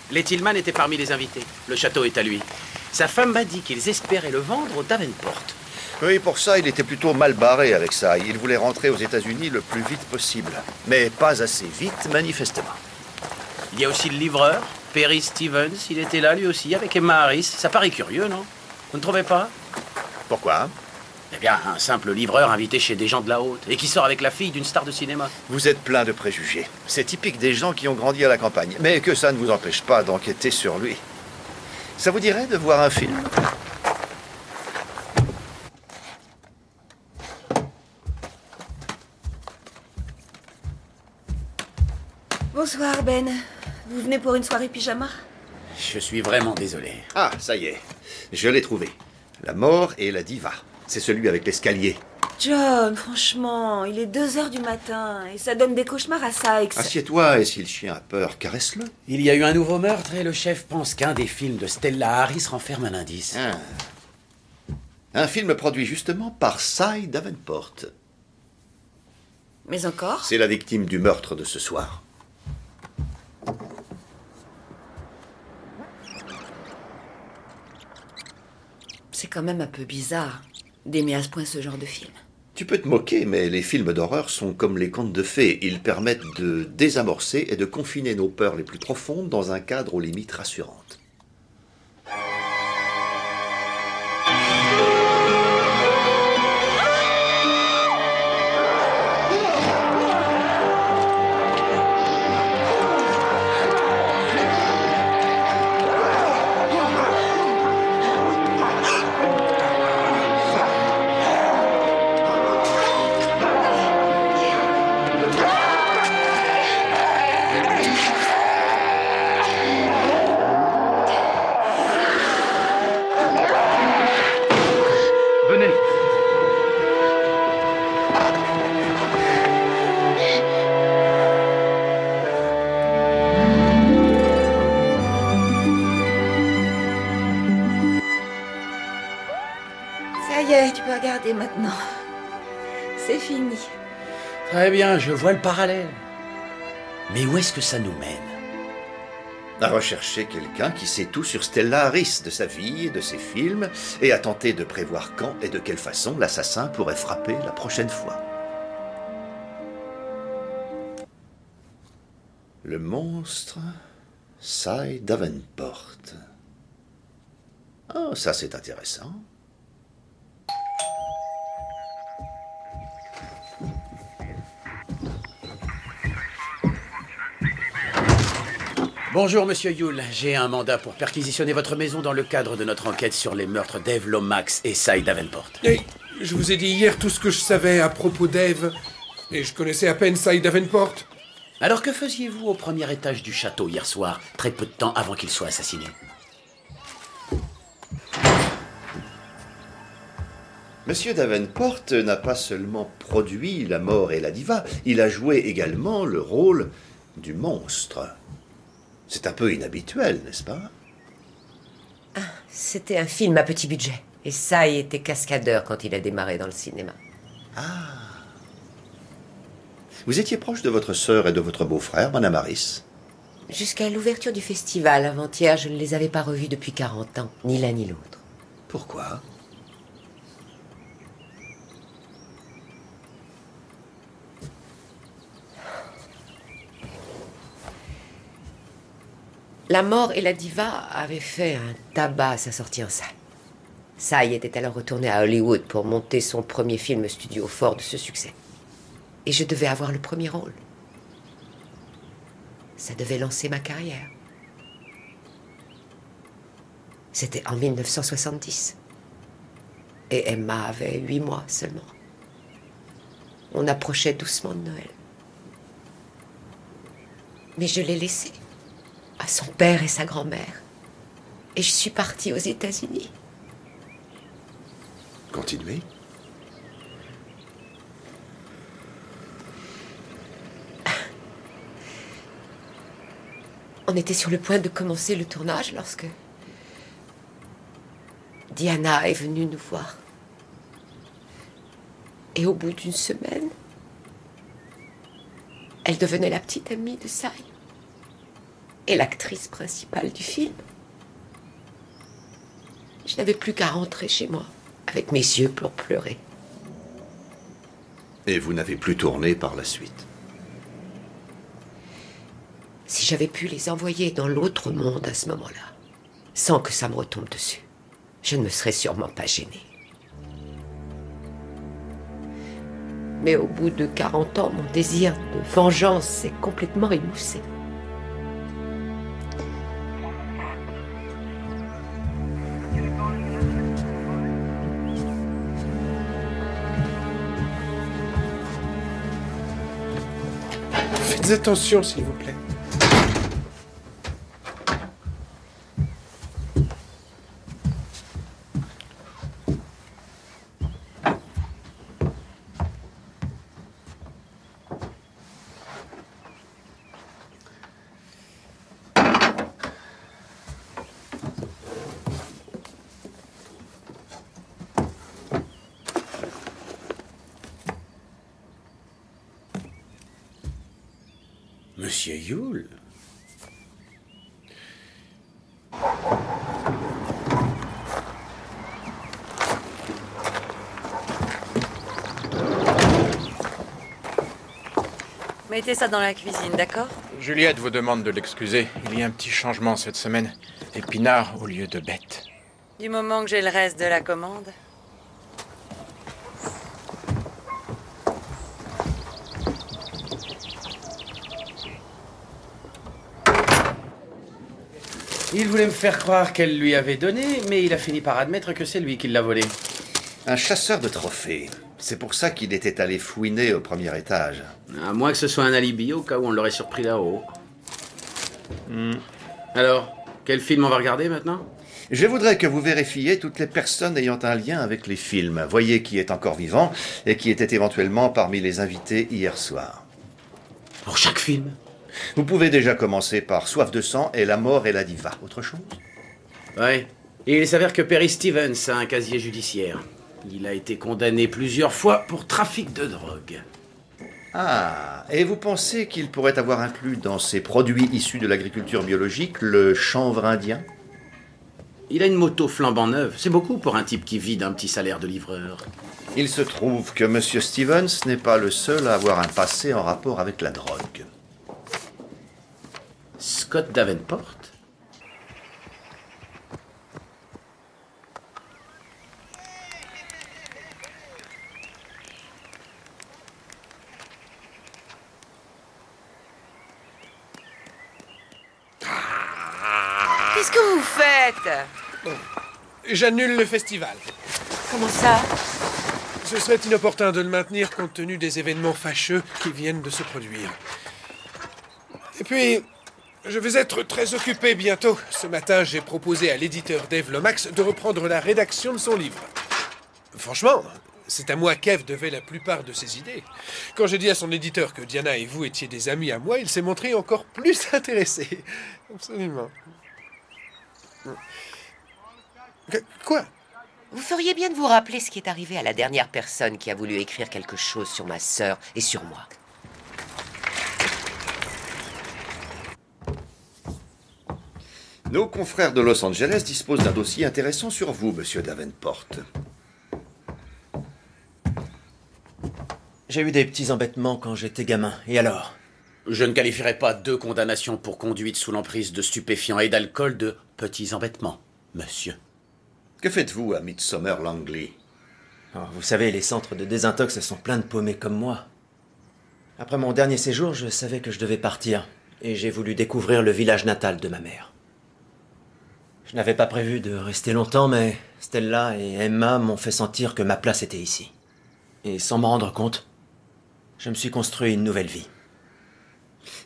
Les Tillman étaient parmi les invités. Le château est à lui. Sa femme m'a dit qu'ils espéraient le vendre au Davenport. Oui, pour ça, il était plutôt mal barré avec ça. Il voulait rentrer aux États-Unis le plus vite possible. Mais pas assez vite, manifestement. Il y a aussi le livreur, Perry Stevens. Il était là, lui aussi, avec Emma Harris. Ça paraît curieux, non? Vous ne trouvez pas? Pourquoi? Eh bien, un simple livreur invité chez des gens de la haute et qui sort avec la fille d'une star de cinéma. Vous êtes plein de préjugés. C'est typique des gens qui ont grandi à la campagne. Mais que ça ne vous empêche pas d'enquêter sur lui. Ça vous dirait de voir un film? Bonsoir, Ben. Vous venez pour une soirée pyjama? Je suis vraiment désolé. Ah, ça y est. Je l'ai trouvé. La mort et la diva. C'est celui avec l'escalier. John, franchement, il est 2 heures du matin et ça donne des cauchemars à Sykes. Assieds-toi et si le chien a peur, caresse-le. Il y a eu un nouveau meurtre et le chef pense qu'un des films de Stella Harris renferme un indice. Ah. Un film produit justement par Cy Davenport. Mais encore? C'est la victime du meurtre de ce soir. C'est quand même un peu bizarre d'aimer à ce point ce genre de film. Tu peux te moquer, mais les films d'horreur sont comme les contes de fées. Ils permettent de désamorcer et de confiner nos peurs les plus profondes dans un cadre aux limites rassurantes. Ça y est, tu peux regarder maintenant. C'est fini. Très bien, je vois le parallèle. Mais où est-ce que ça nous mène? À rechercher quelqu'un qui sait tout sur Stella Harris, de sa vie et de ses films, et à tenter de prévoir quand et de quelle façon l'assassin pourrait frapper la prochaine fois. Le monstre, Cy Davenport. Oh, ça c'est intéressant. Bonjour, monsieur Yule. J'ai un mandat pour perquisitionner votre maison dans le cadre de notre enquête sur les meurtres d'Eve Lomax et Cy Davenport. Hey, je vous ai dit hier tout ce que je savais à propos d'Eve, et je connaissais à peine Cy Davenport. Alors que faisiez-vous au premier étage du château hier soir, très peu de temps avant qu'il soit assassiné? Monsieur Davenport n'a pas seulement produit La mort et la diva, il a joué également le rôle du monstre. C'est un peu inhabituel, n'est-ce pas? C'était un film à petit budget. Et Cy était cascadeur quand il a démarré dans le cinéma. Ah. Vous étiez proche de votre sœur et de votre beau-frère, Madame Harris? Jusqu'à l'ouverture du festival avant-hier, je ne les avais pas revus depuis 40 ans, ni l'un ni l'autre. Pourquoi? La mort et la diva avaient fait un tabac à sa sortie en salle. Cy était alors retourné à Hollywood pour monter son premier film studio fort de ce succès. Et je devais avoir le premier rôle. Ça devait lancer ma carrière. C'était en 1970. Et Emma avait 8 mois seulement. On approchait doucement de Noël. Mais je l'ai laissé à son père et sa grand-mère. Et je suis partie aux États-Unis. Continuez. On était sur le point de commencer le tournage lorsque Diana est venue nous voir. Et au bout d'une semaine, elle devenait la petite amie de Cy. Et l'actrice principale du film. Je n'avais plus qu'à rentrer chez moi, avec mes yeux pour pleurer. Et vous n'avez plus tourné par la suite? Si j'avais pu les envoyer dans l'autre monde à ce moment-là, sans que ça me retombe dessus, je ne me serais sûrement pas gênée. Mais au bout de 40 ans, mon désir de vengeance s'est complètement émoussé. Faites attention, s'il vous plaît. Monsieur Yule. Mettez ça dans la cuisine, d'accord? Juliette vous demande de l'excuser. Il y a un petit changement cette semaine. Épinards au lieu de bêtes. Du moment que j'ai le reste de la commande. Il voulait me faire croire qu'elle lui avait donné, mais il a fini par admettre que c'est lui qui l'a volé. Un chasseur de trophées. C'est pour ça qu'il était allé fouiner au premier étage. À moins que ce soit un alibi, au cas où on l'aurait surpris là-haut. Alors, quel film on va regarder maintenant? Je voudrais que vous vérifiez toutes les personnes ayant un lien avec les films. Voyez qui est encore vivant et qui était éventuellement parmi les invités hier soir. Pour chaque film? Vous pouvez déjà commencer par Soif de sang et La mort et la diva. Autre chose? Ouais. Et il s'avère que Perry Stevens a un casier judiciaire. Il a été condamné plusieurs fois pour trafic de drogue. Ah, et vous pensez qu'il pourrait avoir inclus dans ses produits issus de l'agriculture biologique le chanvre indien? Il a une moto flambant neuve. C'est beaucoup pour un type qui vit d'un petit salaire de livreur. Il se trouve que M. Stevens n'est pas le seul à avoir un passé en rapport avec la drogue. Scott Davenport? Qu'est-ce que vous faites? J'annule le festival. Comment ça? Ce serait inopportun de le maintenir compte tenu des événements fâcheux qui viennent de se produire. Et puis, je vais être très occupé bientôt. Ce matin, j'ai proposé à l'éditeur Dave Lomax de reprendre la rédaction de son livre. Franchement, c'est à moi qu'Eve devait la plupart de ses idées. Quand j'ai dit à son éditeur que Diana et vous étiez des amis à moi, il s'est montré encore plus intéressé. Absolument. Quoi? Vous feriez bien de vous rappeler ce qui est arrivé à la dernière personne qui a voulu écrire quelque chose sur ma sœur et sur moi. Nos confrères de Los Angeles disposent d'un dossier intéressant sur vous, Monsieur Davenport. J'ai eu des petits embêtements quand j'étais gamin. Et alors? Je ne qualifierais pas 2 condamnations pour conduite sous l'emprise de stupéfiants et d'alcool de petits embêtements, monsieur. Que faites-vous à Midsomer Langley? Oh, vous savez, les centres de désintox sont pleins de paumés comme moi. Après mon dernier séjour, je savais que je devais partir. Et j'ai voulu découvrir le village natal de ma mère. Je n'avais pas prévu de rester longtemps, mais Stella et Emma m'ont fait sentir que ma place était ici. Et sans m'en rendre compte, je me suis construit une nouvelle vie.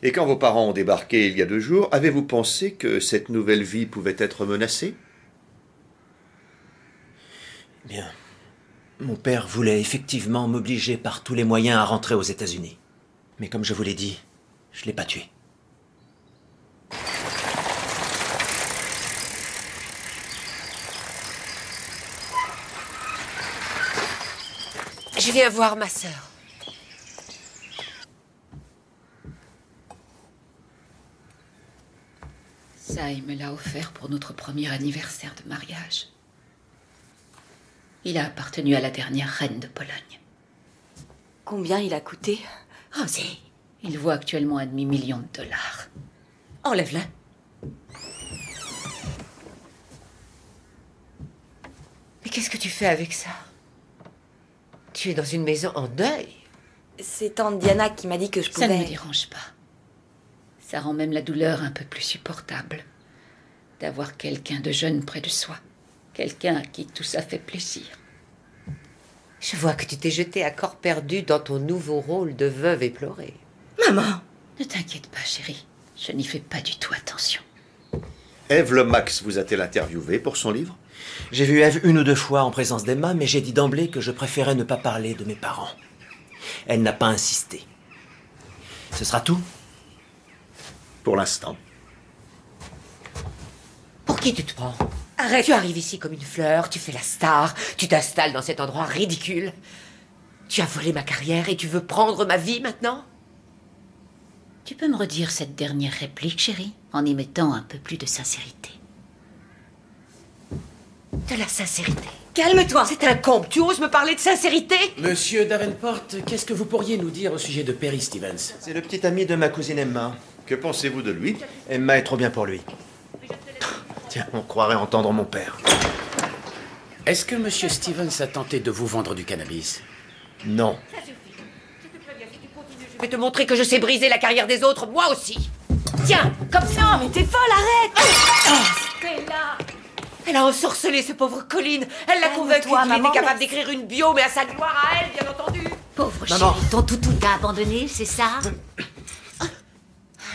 Et quand vos parents ont débarqué il y a 2 jours, avez-vous pensé que cette nouvelle vie pouvait être menacée? Bien. Mon père voulait effectivement m'obliger par tous les moyens à rentrer aux États-Unis. Mais comme je vous l'ai dit, je ne l'ai pas tué. Je viens voir ma sœur. Ça, il me l'a offert pour notre premier anniversaire de mariage. Il a appartenu à la dernière reine de Pologne. Combien il a coûté? Rosie, il vaut actuellement $1 demi-million. Enlève-le. Mais qu'est-ce que tu fais avec ça? Tu es dans une maison en deuil. C'est tante Diana qui m'a dit que je pouvais... Ça ne me dérange pas. Ça rend même la douleur un peu plus supportable. D'avoir quelqu'un de jeune près de soi. Quelqu'un à qui tout ça fait plaisir. Je vois que tu t'es jetée à corps perdu dans ton nouveau rôle de veuve éplorée. Maman! Ne t'inquiète pas, chérie. Je n'y fais pas du tout attention. Eve Lomax vous a-t-elle interviewé pour son livre? J'ai vu Eve 1 ou 2 fois en présence d'Emma, mais j'ai dit d'emblée que je préférais ne pas parler de mes parents. Elle n'a pas insisté. Ce sera tout? Pour l'instant. Pour qui tu te prends? Arrête. Tu arrives ici comme une fleur, tu fais la star, tu t'installes dans cet endroit ridicule. Tu as volé ma carrière et tu veux prendre ma vie maintenant? Tu peux me redire cette dernière réplique, chérie, en y mettant un peu plus de sincérité. De la sincérité. Calme-toi. C'est un comble. Tu oses me parler de sincérité? Monsieur Davenport, qu'est-ce que vous pourriez nous dire au sujet de Perry Stevens? C'est le petit ami de ma cousine Emma. Que pensez-vous de lui? Emma est trop bien pour lui. Tiens, on croirait entendre mon père. Est-ce que Monsieur Stevens a tenté de vous vendre du cannabis? Non. Je vais te montrer que je sais briser la carrière des autres, moi aussi. Tiens, comme ça. Mais t'es folle, arrête! Stella! Elle a ensorcelé ce pauvre Colin. Elle l'a convaincu qu'il maman, était capable d'écrire une bio, mais à sa gloire à elle, bien entendu. Pauvre Maman. chérie, ton toutou t'a abandonné, c'est ça?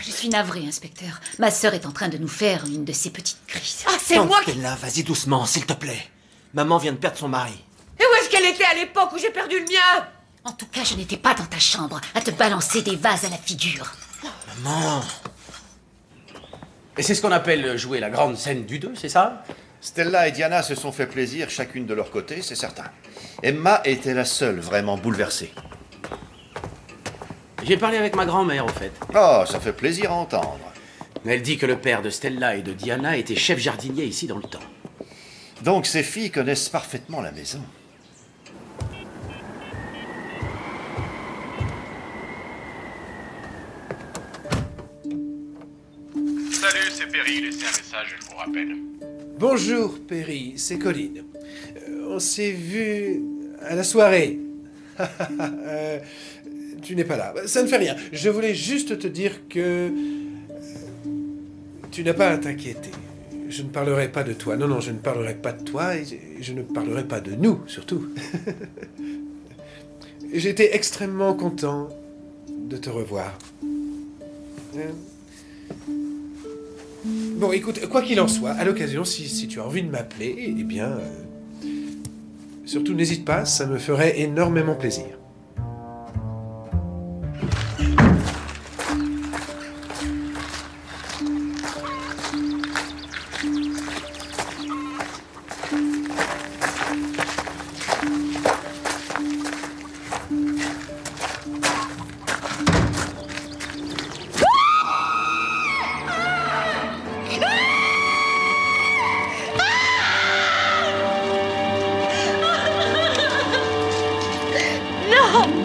Je suis navrée, inspecteur. Ma sœur est en train de nous faire une de ces petites crises. Ah, c'est moi qui... Stella, vas-y doucement, s'il te plaît. Maman vient de perdre son mari. Et où est-ce qu'elle était à l'époque où j'ai perdu le mien? En tout cas, je n'étais pas dans ta chambre à te balancer des vases à la figure. Maman. Et c'est ce qu'on appelle jouer la grande scène du 2, c'est ça? Stella et Diana se sont fait plaisir chacune de leur côté, c'est certain. Emma était la seule vraiment bouleversée. J'ai parlé avec ma grand-mère, au fait. Oh, ça fait plaisir à entendre. Elle dit que le père de Stella et de Diana était chef jardinier ici dans le temps. Donc ces filles connaissent parfaitement la maison. Salut, c'est Perry. Laissez un message, je vous rappelle. Bonjour, Perry, c'est Colin. On s'est vu à la soirée. Tu n'es pas là. Ça ne fait rien. Je voulais juste te dire que... tu n'as pas à t'inquiéter. Je ne parlerai pas de toi. Non, non, je ne parlerai pas de toi et je ne parlerai pas de nous, surtout. J'étais extrêmement content de te revoir. Bon, écoute, quoi qu'il en soit, à l'occasion, si tu as envie de m'appeler, eh bien... surtout n'hésite pas, ça me ferait énormément plaisir.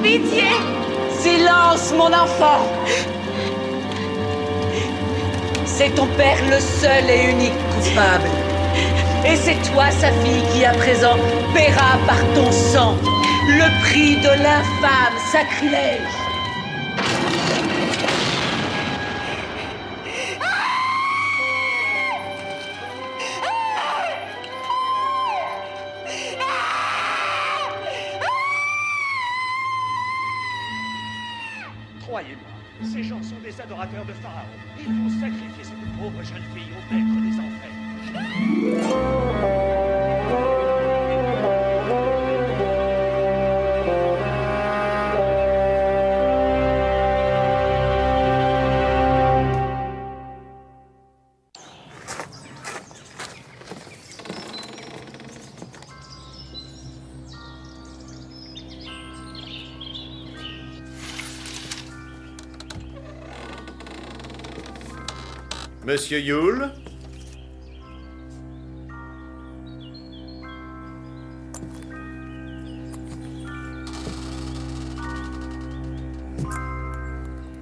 Pitié! Silence, mon enfant! C'est ton père le seul et unique coupable. Et c'est toi, sa fille, qui à présent paiera par ton sang le prix de l'infâme sacrilège. Croyez-moi, ces gens sont des adorateurs de Pharaon. Ils vont sacrifier cette pauvre jeune fille au maître des enfers. Monsieur Yule?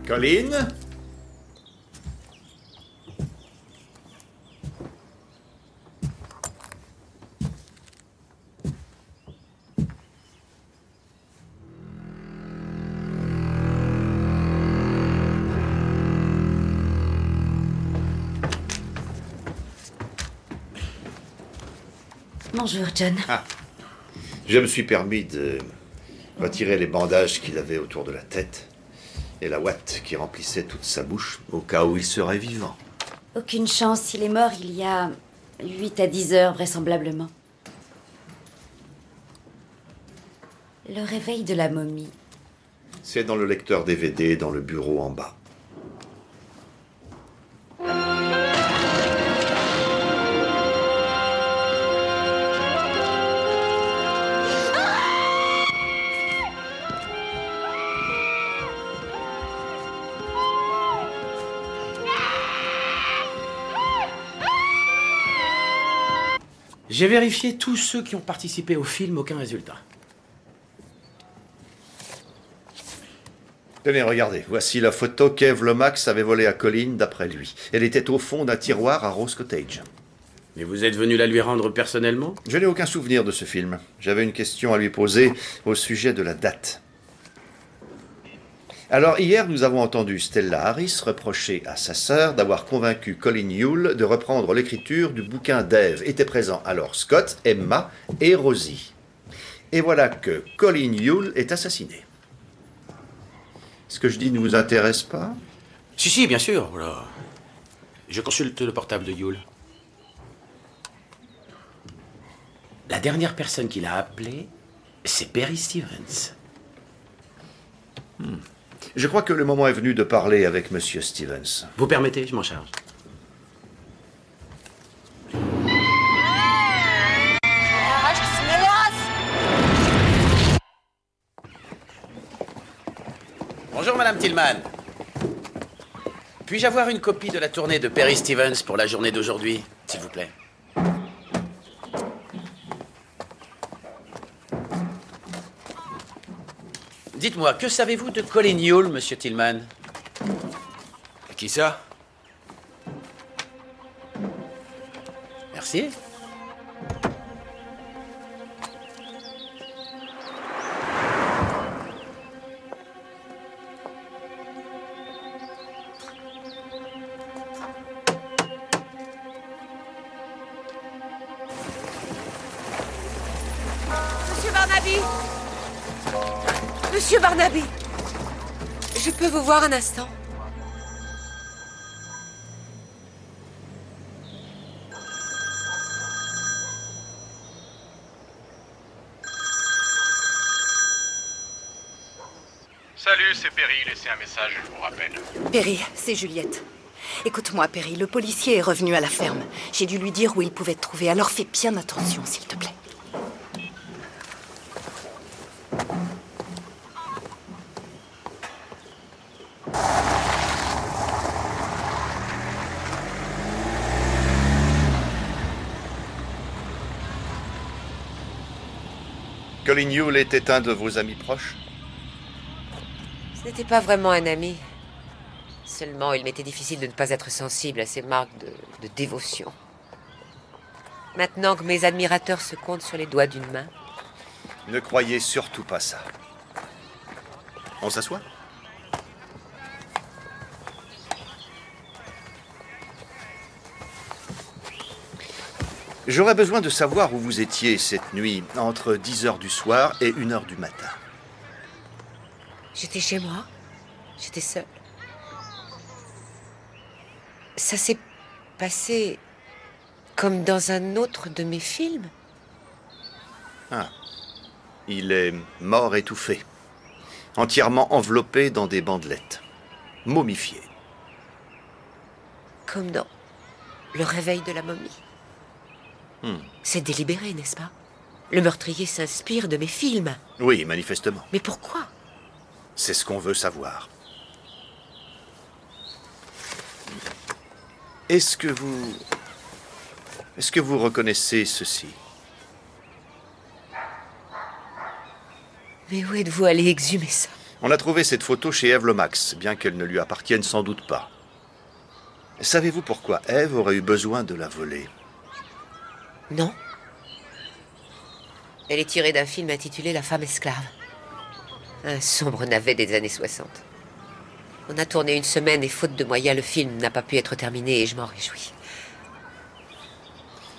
Colin? Bonjour, John. Ah. Je me suis permis de retirer les bandages qu'il avait autour de la tête et la ouate qui remplissait toute sa bouche au cas où il serait vivant. Aucune chance, il est mort il y a 8 à 10 heures, vraisemblablement. Le réveil de la momie. C'est dans le lecteur DVD dans le bureau en bas. J'ai vérifié tous ceux qui ont participé au film, aucun résultat. Tenez, regardez. Voici la photo qu'Eve Lomax avait volée à Colin d'après lui. Elle était au fond d'un tiroir à Rose Cottage. Mais vous êtes venu la lui rendre personnellement? Je n'ai aucun souvenir de ce film. J'avais une question à lui poser au sujet de la date. Alors, hier, nous avons entendu Stella Harris reprocher à sa sœur d'avoir convaincu Colin Yule de reprendre l'écriture du bouquin d'Eve. Étaient présents alors Scott, Emma et Rosie. Et voilà que Colin Yule est assassiné. Ce que je dis ne vous intéresse pas? Si, bien sûr. Voilà. Je consulte le portable de Yule. La dernière personne qu'il a appelée, c'est Perry Stevens. Je crois que le moment est venu de parler avec Monsieur Stevens. Vous permettez, je m'en charge. Bonjour, Madame Tillman. Puis-je avoir une copie de la tournée de Perry Stevens pour la journée d'aujourd'hui, s'il vous plaît? Dites-moi, que savez-vous de Colin Yule, Monsieur Tillman? Qui ça? Merci. Monsieur Barnaby! Monsieur Barnaby! Je peux vous voir un instant? Salut, c'est Perry. Laissez un message, je vous rappelle. Perry, c'est Juliette. Écoute-moi, Perry, le policier est revenu à la ferme. J'ai dû lui dire où il pouvait te trouver, alors fais bien attention, s'il te plaît. Colin Yule était un de vos amis proches? Ce n'était pas vraiment un ami. Seulement, il m'était difficile de ne pas être sensible à ces marques de dévotion. Maintenant que mes admirateurs se comptent sur les doigts d'une main. Ne croyez surtout pas ça. On s'assoit? J'aurais besoin de savoir où vous étiez cette nuit, entre 10h du soir et 1h du matin. J'étais chez moi. J'étais seule. Ça s'est passé comme dans un autre de mes films. Ah. Il est mort étouffé, entièrement enveloppé dans des bandelettes, momifié. Comme dans Le réveil de la momie. C'est délibéré, n'est-ce pas? Le meurtrier s'inspire de mes films. Oui, manifestement. Mais pourquoi? C'est ce qu'on veut savoir. Est-ce que vous reconnaissez ceci? Mais où êtes-vous allé exhumer ça? On a trouvé cette photo chez Eve Lomax, bien qu'elle ne lui appartienne sans doute pas. Savez-vous pourquoi Eve aurait eu besoin de la voler? Non. Elle est tirée d'un film intitulé La femme esclave. Un sombre navet des années 60. On a tourné une semaine et faute de moyens, le film n'a pas pu être terminé et je m'en réjouis.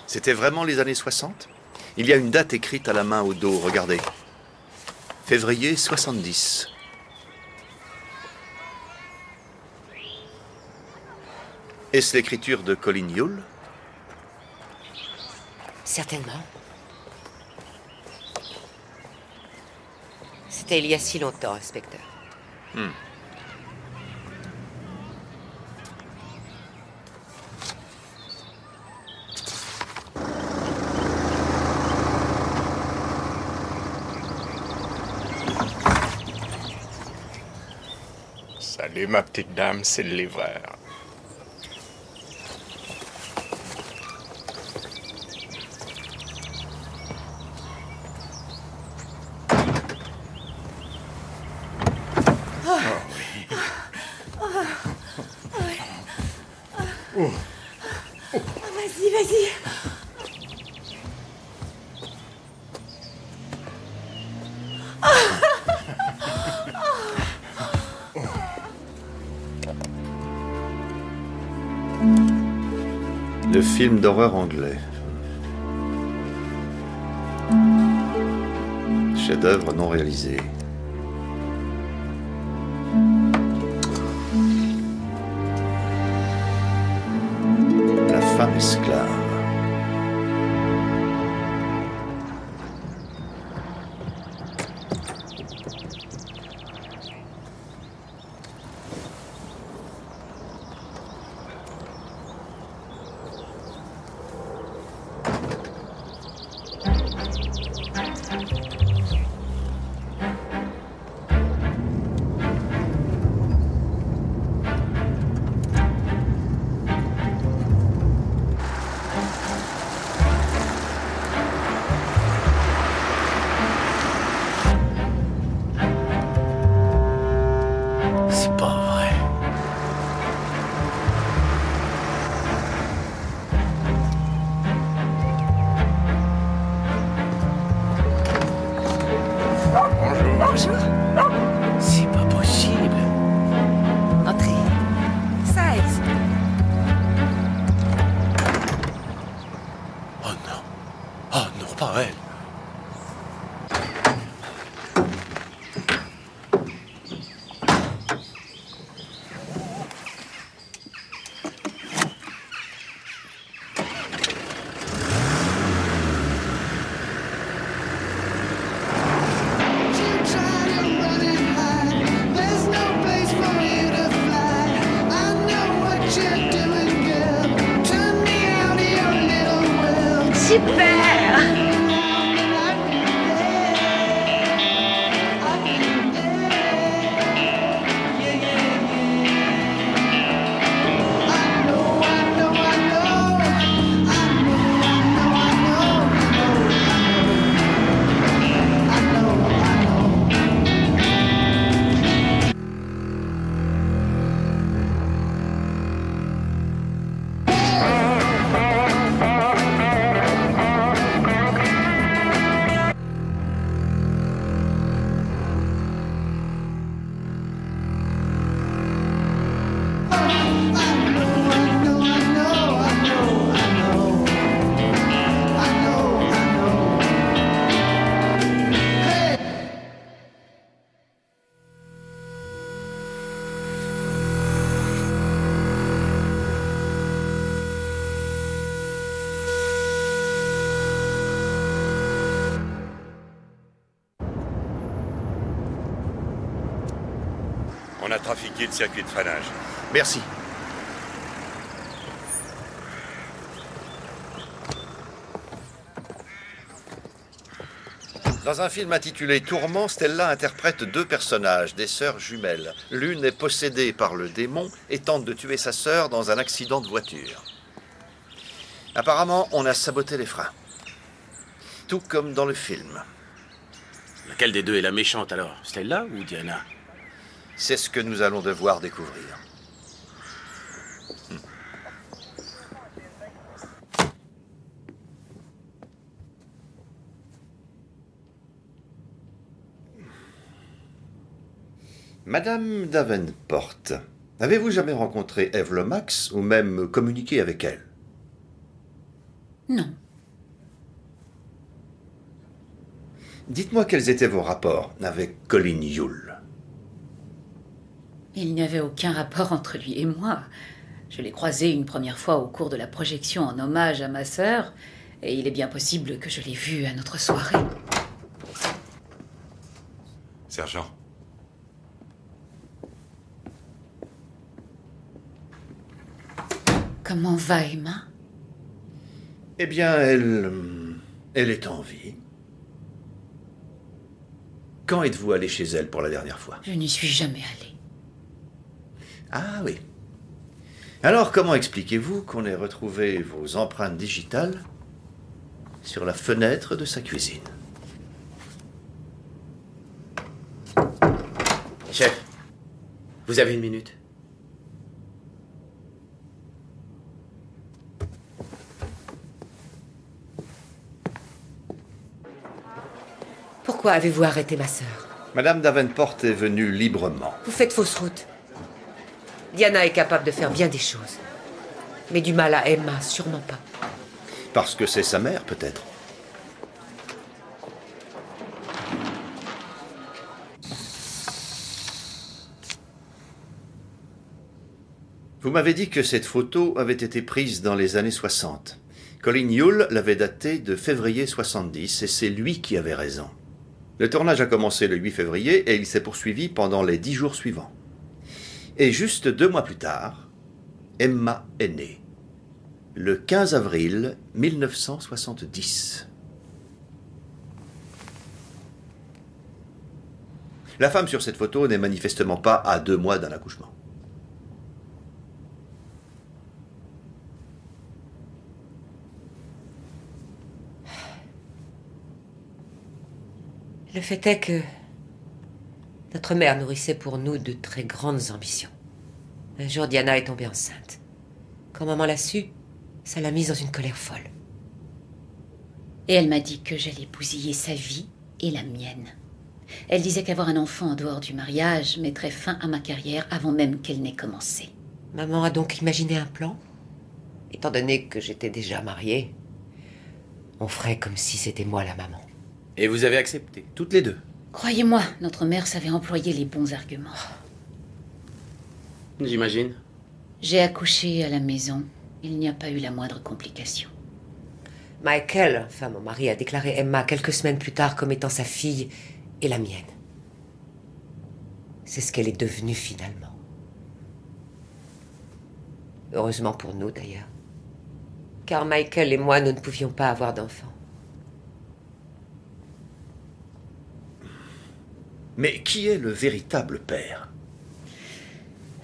C'était vraiment les années 60? Il y a une date écrite à la main au dos, regardez. Février 70. Est-ce l'écriture de Colin Yule? Certainement. C'était il y a si longtemps, inspecteur. Salut, ma petite dame, c'est le livreur. Vas-y, vas-y. Le film d'horreur anglais. Chef-d'œuvre non réalisé. La femme esclave. C'est pas vrai. Bonjour. C'est pas possible. Entrez. Size. Oh non. Oh non, pas elle. Super. On a trafiqué le circuit de freinage. Merci. Dans un film intitulé Tourment, Stella interprète deux personnages, des sœurs jumelles. L'une est possédée par le démon et tente de tuer sa sœur dans un accident de voiture. Apparemment, on a saboté les freins. Tout comme dans le film. Laquelle des deux est la méchante alors? Stella ou Diana? C'est ce que nous allons devoir découvrir. Madame Davenport, avez-vous jamais rencontré Eve Lomax ou même communiqué avec elle? Non. Dites-moi quels étaient vos rapports avec Colin Yule. Il n'y avait aucun rapport entre lui et moi. Je l'ai croisé une première fois au cours de la projection en hommage à ma sœur, et il est bien possible que je l'ai vu à notre soirée. Sergent. Comment va Emma? Eh bien, elle est en vie. Quand êtes-vous allé chez elle pour la dernière fois? Je n'y suis jamais allée. Ah oui. Alors, comment expliquez-vous qu'on ait retrouvé vos empreintes digitales sur la fenêtre de sa cuisine? Chef, vous avez une minute? Pourquoi avez-vous arrêté ma sœur? Madame Davenport est venue librement. Vous faites fausse route. Diana est capable de faire bien des choses. Mais du mal à Emma, sûrement pas. Parce que c'est sa mère, peut-être. Vous m'avez dit que cette photo avait été prise dans les années 60. Colin Yule l'avait datée de février 70 et c'est lui qui avait raison. Le tournage a commencé le 8 février et il s'est poursuivi pendant les 10 jours suivants. Et juste 2 mois plus tard, Emma est née. Le 15 avril 1970. La femme sur cette photo n'est manifestement pas à 2 mois d'un accouchement. Le fait est que notre mère nourrissait pour nous de très grandes ambitions. Un jour, Diana est tombée enceinte. Quand maman l'a su, ça l'a mise dans une colère folle. Et elle m'a dit que j'allais bousiller sa vie et la mienne. Elle disait qu'avoir un enfant en dehors du mariage mettrait fin à ma carrière avant même qu'elle n'ait commencé. Maman a donc imaginé un plan? Étant donné que j'étais déjà mariée, on ferait comme si c'était moi la maman. Et vous avez accepté, toutes les deux? Croyez-moi, notre mère savait employer les bons arguments. J'imagine. J'ai accouché à la maison. Il n'y a pas eu la moindre complication. Michael, enfin mon mari, a déclaré Emma quelques semaines plus tard comme étant sa fille et la mienne. C'est ce qu'elle est devenue finalement. Heureusement pour nous d'ailleurs. Car Michael et moi, nous ne pouvions pas avoir d'enfants. Mais qui est le véritable père?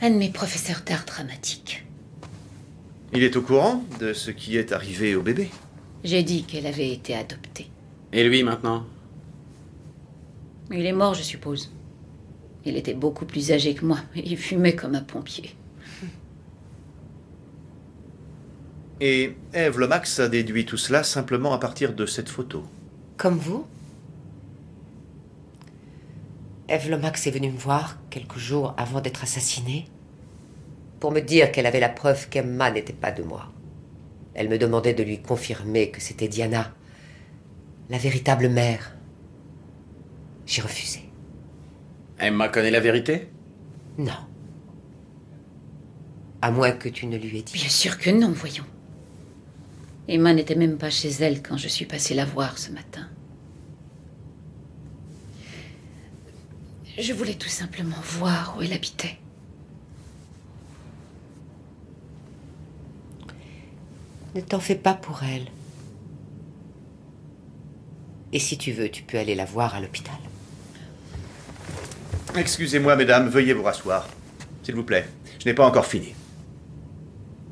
Un de mes professeurs d'art dramatique. Il est au courant de ce qui est arrivé au bébé? J'ai dit qu'elle avait été adoptée. Et lui, maintenant? Il est mort, je suppose. Il était beaucoup plus âgé que moi. Il fumait comme un pompier. Et Eve Lomax a déduit tout cela simplement à partir de cette photo. Comme vous? Eve Lomax est venue me voir quelques jours avant d'être assassinée pour me dire qu'elle avait la preuve qu'Emma n'était pas de moi. Elle me demandait de lui confirmer que c'était Diana, la véritable mère. J'ai refusé. Emma connaît la vérité? Non. À moins que tu ne lui aies dit. Bien sûr que non, voyons. Emma n'était même pas chez elle quand je suis passée la voir ce matin. Je voulais tout simplement voir où elle habitait. Ne t'en fais pas pour elle. Et si tu veux, tu peux aller la voir à l'hôpital. Excusez-moi, mesdames, veuillez vous rasseoir. S'il vous plaît, je n'ai pas encore fini.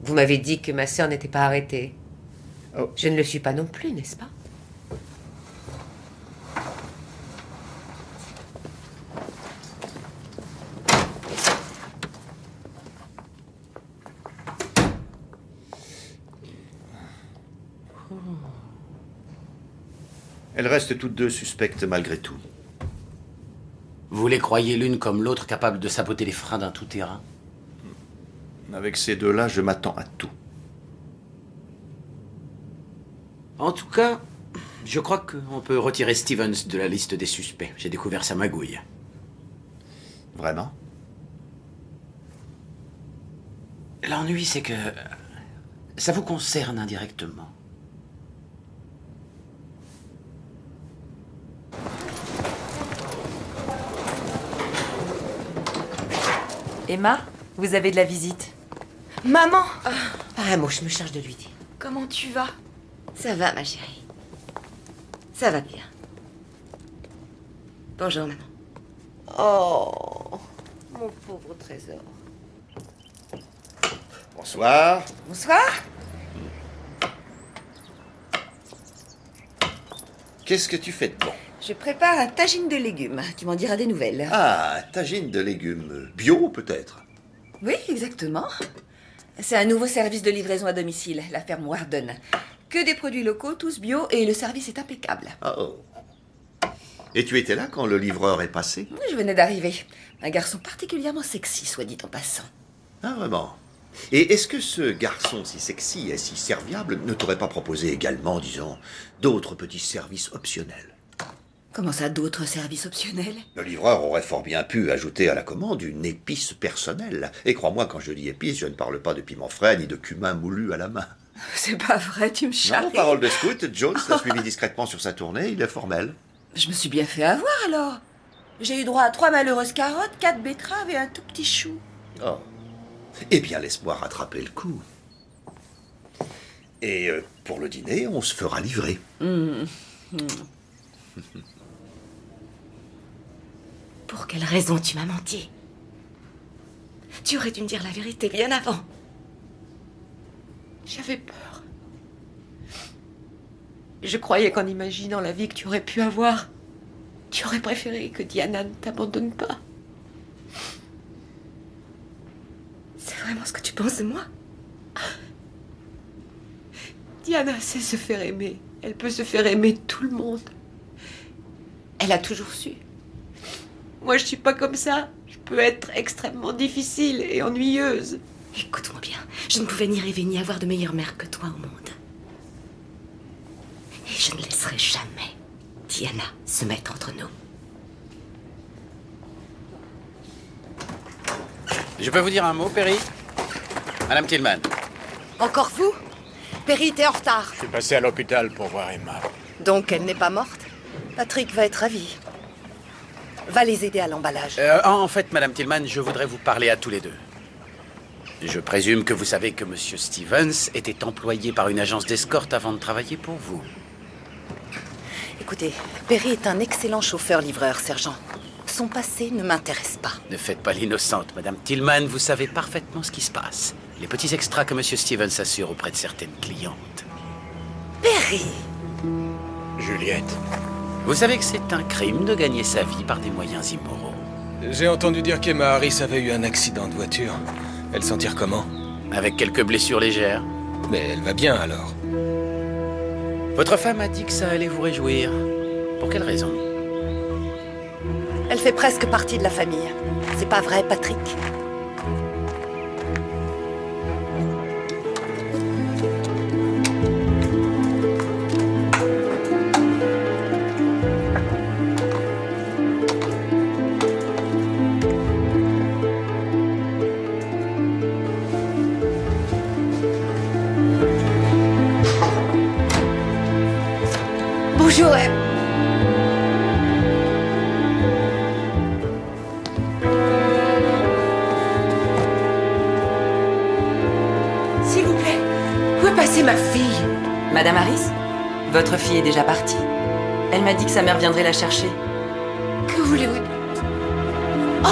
Vous m'avez dit que ma sœur n'était pas arrêtée. Oh. Je ne le suis pas non plus, n'est-ce pas? Elles restent toutes deux suspectes malgré tout. Vous les croyez l'une comme l'autre capable de saboter les freins d'un tout-terrain? Avec ces deux-là, je m'attends à tout. En tout cas, je crois qu'on peut retirer Stevens de la liste des suspects. J'ai découvert sa magouille. Vraiment? L'ennui, c'est que ça vous concerne indirectement. Emma, vous avez de la visite. Maman! Pas un mot, je me charge de lui dire. Comment tu vas? Ça va, ma chérie. Ça va bien. Bonjour, maman. Oh, mon pauvre trésor. Bonsoir. Bonsoir. Qu'est-ce que tu fais de bon? Je prépare un tagine de légumes. Tu m'en diras des nouvelles. Ah, tagine de légumes. Bio, peut-être? Oui, exactement. C'est un nouveau service de livraison à domicile, la ferme Warden. Que des produits locaux, tous bio, et le service est impeccable. Oh. Et tu étais là quand le livreur est passé? Oui, je venais d'arriver. Un garçon particulièrement sexy, soit dit en passant. Ah, vraiment? Et est-ce que ce garçon si sexy et si serviable ne t'aurait pas proposé également, disons, d'autres petits services optionnels? Comment ça, d'autres services optionnels? Le livreur aurait fort bien pu ajouter à la commande une épice personnelle. Et crois-moi, quand je dis épice, je ne parle pas de piment frais ni de cumin moulu à la main. C'est pas vrai, tu me charries. Non, parole de scout, Jones l'a suivi discrètement sur sa tournée, il est formel. Je me suis bien fait avoir, alors. J'ai eu droit à 3 malheureuses carottes, 4 betteraves et un tout petit chou. Oh. Eh bien, laisse-moi rattraper le coup. Et pour le dîner, on se fera livrer. Pour quelle raison tu m'as menti? Tu aurais dû me dire la vérité bien avant. J'avais peur. Je croyais qu'en imaginant la vie que tu aurais pu avoir, tu aurais préféré que Diana ne t'abandonne pas. C'est vraiment ce que tu penses de moi? Diana sait se faire aimer. Elle peut se faire aimer de tout le monde. Elle a toujours su. Moi, je suis pas comme ça. Je peux être extrêmement difficile et ennuyeuse. Écoute-moi bien. Je ne pouvais ni rêver ni avoir de meilleure mère que toi au monde. Et je ne laisserai jamais Diana se mettre entre nous. Je peux vous dire un mot, Perry? Madame Tillman. Encore vous? Perry, t'es en retard. Je suis passé à l'hôpital pour voir Emma. Donc elle n'est pas morte? Patrick va être ravi. Va les aider à l'emballage. En fait, Madame Tillman, je voudrais vous parler à tous les deux. Je présume que vous savez que Monsieur Stevens était employé par une agence d'escorte avant de travailler pour vous. Écoutez, Perry est un excellent chauffeur-livreur, sergent. Son passé ne m'intéresse pas. Ne faites pas l'innocente, Madame Tillman, vous savez parfaitement ce qui se passe. Les petits extras que Monsieur Stevens assure auprès de certaines clientes. Perry! Juliette. Vous savez que c'est un crime de gagner sa vie par des moyens immoraux. J'ai entendu dire qu'Emma Harris avait eu un accident de voiture. Elle s'en tire comment? Avec quelques blessures légères. Mais elle va bien alors. Votre femme a dit que ça allait vous réjouir. Pour quelle raison? Elle fait presque partie de la famille. C'est pas vrai, Patrick? Bonjour. S'il vous plaît, où est passée ma fille? Madame Harris, votre fille est déjà partie. Elle m'a dit que sa mère viendrait la chercher. Que voulez-vous? Oh!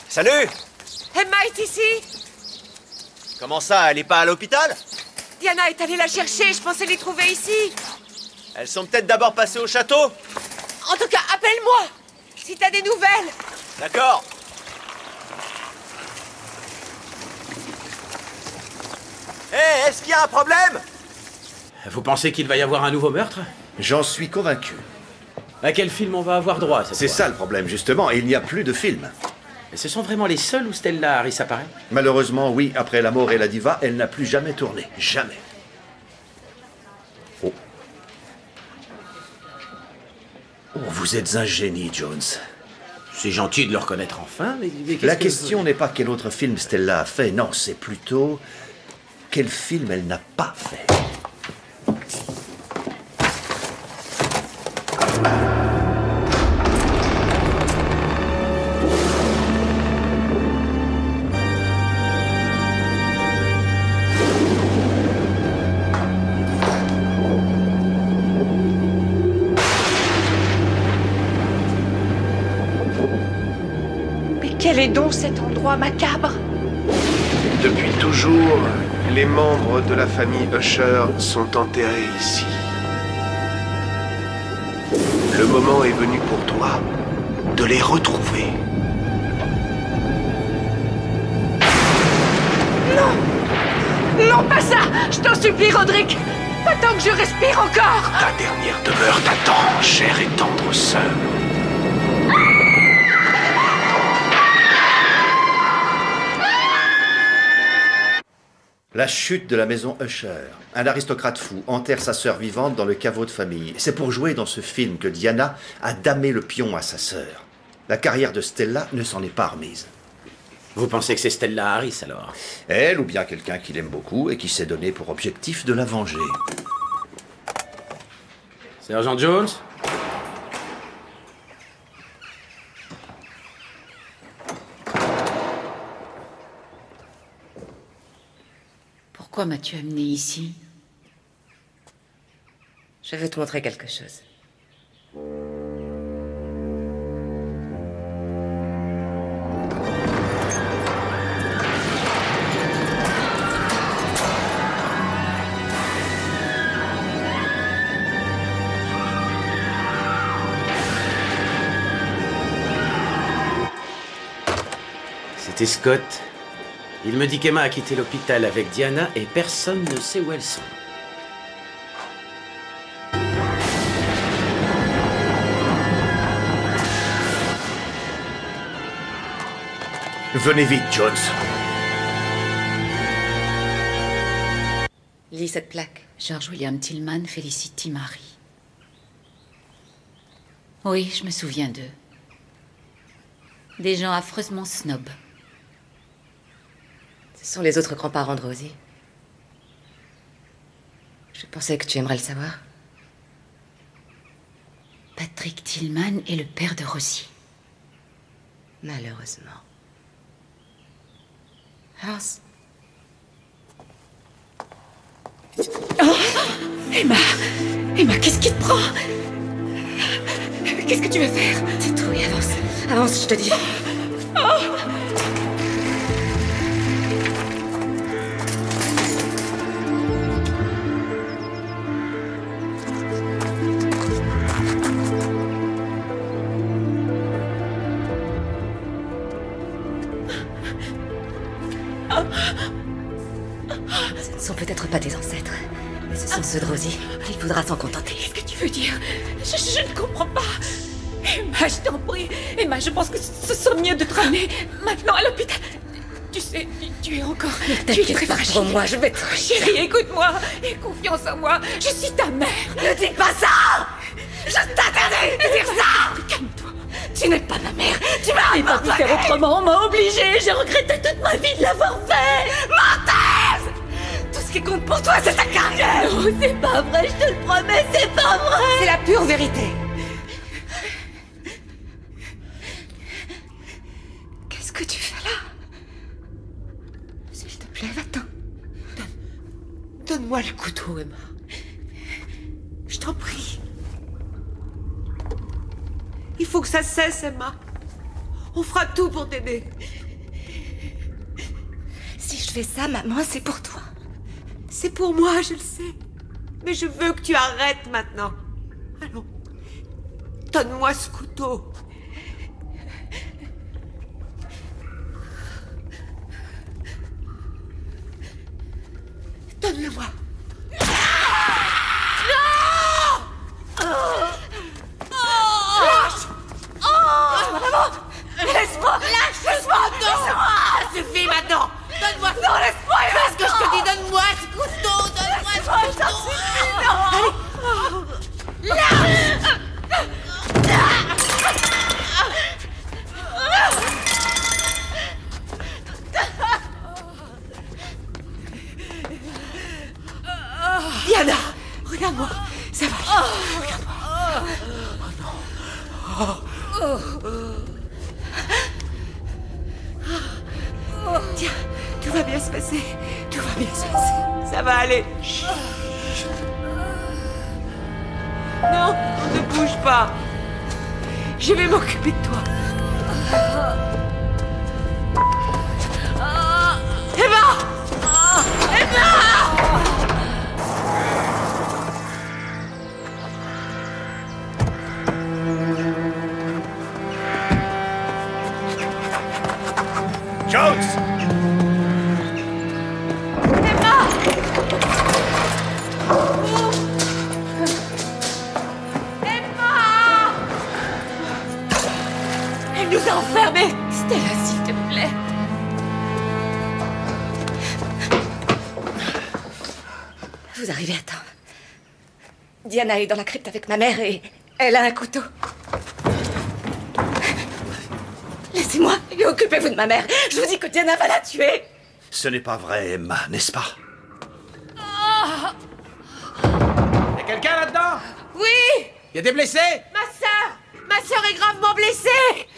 Salut! Emma est ici! Comment ça, elle est pas à l'hôpital? Diana est allée la chercher, je pensais les trouver ici. Elles sont peut-être d'abord passées au château? En tout cas, appelle-moi si t'as des nouvelles. D'accord. Hé, est-ce qu'il y a un problème? Vous pensez qu'il va y avoir un nouveau meurtre? J'en suis convaincu. À quel film on va avoir droit cette C'est fois? ça le problème, justement. Il n'y a plus de film. Et ce sont vraiment les seuls où Stella Harris apparaît? Malheureusement, oui. Après La mort et la diva, elle n'a plus jamais tourné. Jamais. Oh. Oh, vous êtes un génie, Jones. C'est gentil de le reconnaître enfin, mais La question n'est pas quel autre film Stella a fait. Non, c'est plutôt quel film elle n'a pas fait. Quel est donc cet endroit macabre? Depuis toujours, les membres de la famille Usher sont enterrés ici. Le moment est venu pour toi de les retrouver. Non! Non, pas ça! Je t'en supplie, Roderick! Pas tant que je respire encore! Ta dernière demeure t'attend, chère et tendre sœur. La chute de la maison Usher. Un aristocrate fou enterre sa sœur vivante dans le caveau de famille. C'est pour jouer dans ce film que Diana a damé le pion à sa sœur. La carrière de Stella ne s'en est pas remise. Vous pensez que c'est Stella Harris, alors? Elle, ou bien quelqu'un qui l'aime beaucoup et qui s'est donné pour objectif de la venger. Sergent Jones? Pourquoi m'as-tu amené ici? Je veux te montrer quelque chose. C'était Scott. Il me dit qu'Emma a quitté l'hôpital avec Diana et personne ne sait où elles sont. Venez vite, Jones. Lis cette plaque. George William Tillman félicite Timari. Oui, je me souviens d'eux. Des gens affreusement snobs. Ce sont les autres grands-parents de Rosie. Je pensais que tu aimerais le savoir. Patrick Tillman est le père de Rosie. Malheureusement. House. Oh, Emma! Emma, qu'est-ce qui te prend? Qu'est-ce que tu veux faire? C'est trop, avance. Avance, je te dis. Oh. Ce ne sont peut-être pas tes ancêtres, mais ce sont ceux de Rosie. Il faudra s'en contenter. Qu'est-ce que tu veux dire? Je ne comprends pas. Emma, je t'en prie. Emma, je pense que ce serait mieux de te ramener maintenant à l'hôpital. Tu sais, tu es encore... Tu es très fragile. Pour moi, je vais te... Chérie, écoute-moi. Aie confiance en moi. Je suis ta mère. Ne dis pas ça! Je t'interdis de dire ça! Calme-toi. Tu n'es pas ma mère. Tu m'as pas pu faire autrement. On m'a obligée. J'ai regretté toute ma vie de l'avoir fait. Menteuse! Tout ce qui compte pour toi, c'est ta carrière! Non, c'est pas vrai. Je te le promets, c'est pas vrai. C'est la pure vérité. Qu'est-ce que tu fais là? S'il te plaît, va-t'en. Donne-moi le couteau, Emma. Je t'en prie. Il faut que ça cesse, Emma. On fera tout pour t'aider. Si je fais ça, maman, c'est pour toi. C'est pour moi, je le sais. Mais je veux que tu arrêtes maintenant. Allons. Donne-moi ce couteau. Donne-le-moi. Non! Lâche! Maman! Laisse-moi! Laisse-moi! Laisse-moi! Ça suffit maintenant! Donne-moi! Non, laisse-moi! Fais ce que je te dis! Donne-moi ce couteau! Donne-moi ce couteau! Non! Diana! Regarde-moi! Ça va! Regarde-moi! Oh non! Tiens, tout va bien se passer. Tout va bien se passer. Ça va aller. Chut. Non, ne bouge pas. Je vais m'occuper de toi. Jones! Emma! Emma! Elle nous a enfermés! Stella, s'il te plaît. Vous arrivez à temps. Diana est dans la crypte avec ma mère et elle a un couteau. Laissez-moi et occupez-vous de ma mère. Je vous dis que Diana va la tuer. Ce n'est pas vrai, Emma, n'est-ce pas? Y'a quelqu'un là-dedans? Oui! Y'a des blessés? Ma sœur est gravement blessée.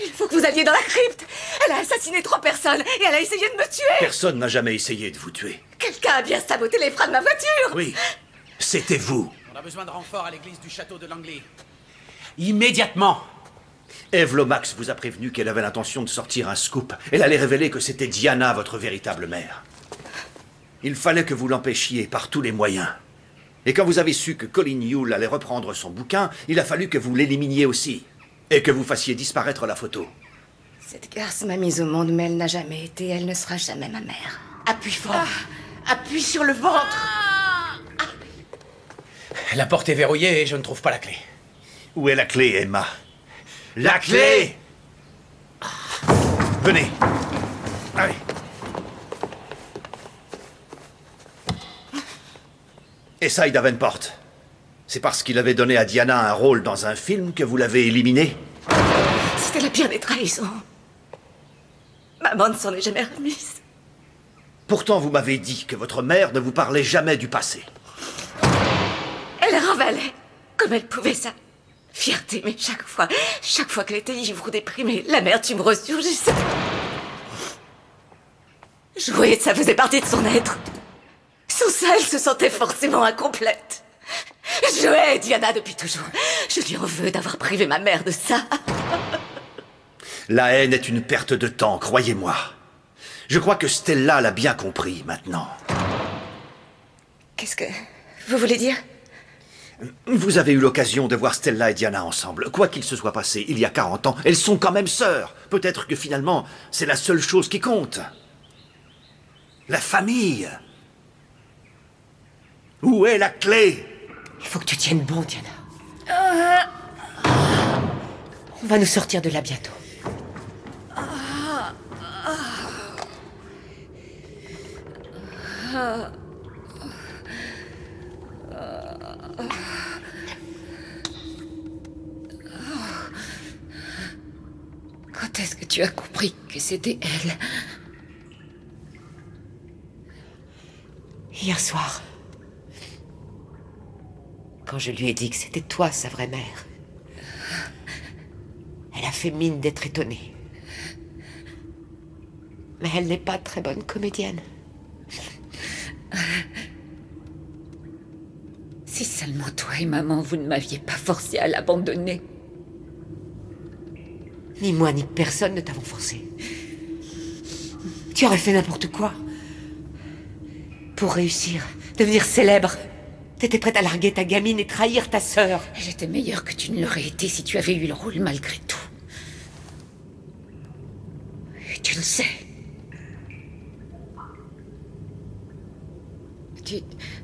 Il faut que vous alliez dans la crypte. Elle a assassiné 3 personnes et elle a essayé de me tuer. Personne n'a jamais essayé de vous tuer. Quelqu'un a bien saboté les freins de ma voiture. Oui, c'était vous. On a besoin de renfort à l'église du château de Langley. Immédiatement! Eve Lomax vous a prévenu qu'elle avait l'intention de sortir un scoop. Elle allait révéler que c'était Diana, votre véritable mère. Il fallait que vous l'empêchiez par tous les moyens. Et quand vous avez su que Colin Yule allait reprendre son bouquin, il a fallu que vous l'éliminiez aussi. Et que vous fassiez disparaître la photo. Cette garce m'a mise au monde, mais elle n'a jamais été, elle ne sera jamais ma mère. Appuie fort. Appuie sur le ventre. La porte est verrouillée et je ne trouve pas la clé. Où est la clé, Emma? La clé! Venez. Allez. Et Cy Davenport, c'est parce qu'il avait donné à Diana un rôle dans un film que vous l'avez éliminé? C'était la pire des trahisons. Maman ne s'en est jamais remise. Pourtant, vous m'avez dit que votre mère ne vous parlait jamais du passé. Elle ravalait, comme elle pouvait ça. Fierté, mais chaque fois qu'elle était ivre ou déprimée, l'amertume ressurgissait. Jouer, ça faisait partie de son être. Sans ça, elle se sentait forcément incomplète. Je hais Diana depuis toujours. Je lui en veux d'avoir privé ma mère de ça. La haine est une perte de temps, croyez-moi. Je crois que Stella l'a bien compris maintenant. Qu'est-ce que vous voulez dire? Vous avez eu l'occasion de voir Stella et Diana ensemble. Quoi qu'il se soit passé il y a 40 ans, elles sont quand même sœurs. Peut-être que finalement, c'est la seule chose qui compte. La famille. Où est la clé? Il faut que tu tiennes bon, Diana. On va nous sortir de là bientôt. Quand est-ce que tu as compris que c'était elle? Hier soir. Quand je lui ai dit que c'était toi, sa vraie mère. Elle a fait mine d'être étonnée. Mais elle n'est pas très bonne comédienne. Si seulement toi et maman, vous ne m'aviez pas forcé à l'abandonner. Ni moi, ni personne ne t'avons forcé. Tu aurais fait n'importe quoi. Pour réussir, devenir célèbre. T'étais prête à larguer ta gamine et trahir ta sœur. J'étais meilleure que tu ne l'aurais été si tu avais eu le rôle malgré tout. Et tu le sais.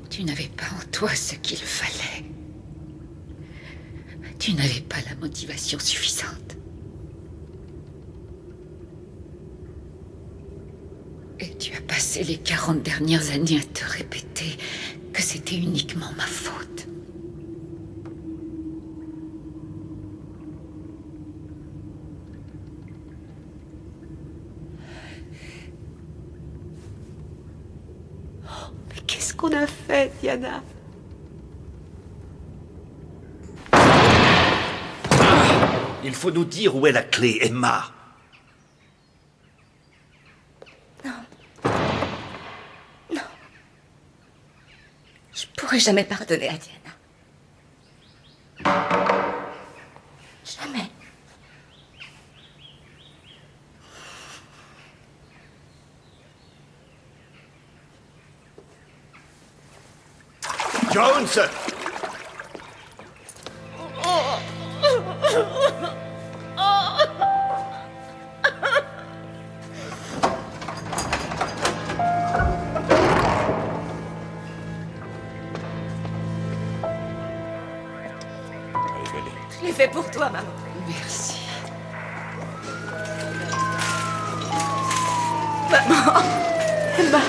Tu n'avais pas en toi ce qu'il fallait. Tu n'avais pas la motivation suffisante. Et tu as passé les 40 dernières années à te répéter que c'était uniquement ma faute. Oh, mais qu'est-ce qu'on a fait, Diana? Il faut nous dire où est la clé, Emma. Je pourrais jamais pardonner à Diana. Jamais. Jones! bébé. Je l'ai fait pour toi, maman. Merci. Maman. Emma.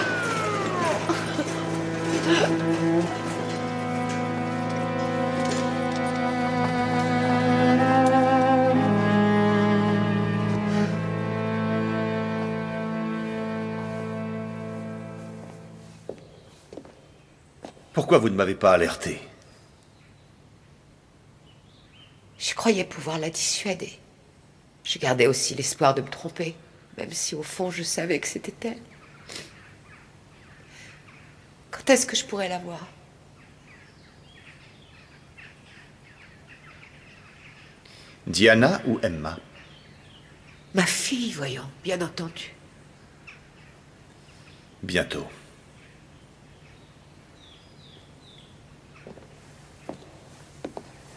Pourquoi vous ne m'avez pas alerté? Je croyais pouvoir la dissuader. Je gardais aussi l'espoir de me tromper, même si au fond je savais que c'était elle. Quand est-ce que je pourrais la voir? Diana ou Emma? Ma fille, voyons, bien entendu. Bientôt.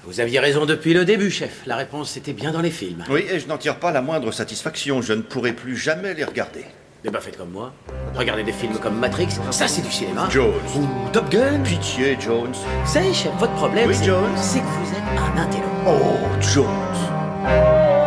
Vous aviez raison depuis le début, chef. La réponse était bien dans les films. Oui, et je n'en tire pas la moindre satisfaction. Je ne pourrai plus jamais les regarder. Eh ben, faites comme moi. Regardez des films comme Matrix, ça c'est du cinéma. Jones. Ou Top Gun. Pitié, Jones. Vous savez, chef, votre problème, Oui, Jones. c'est que vous êtes un intello. Oh, Jones.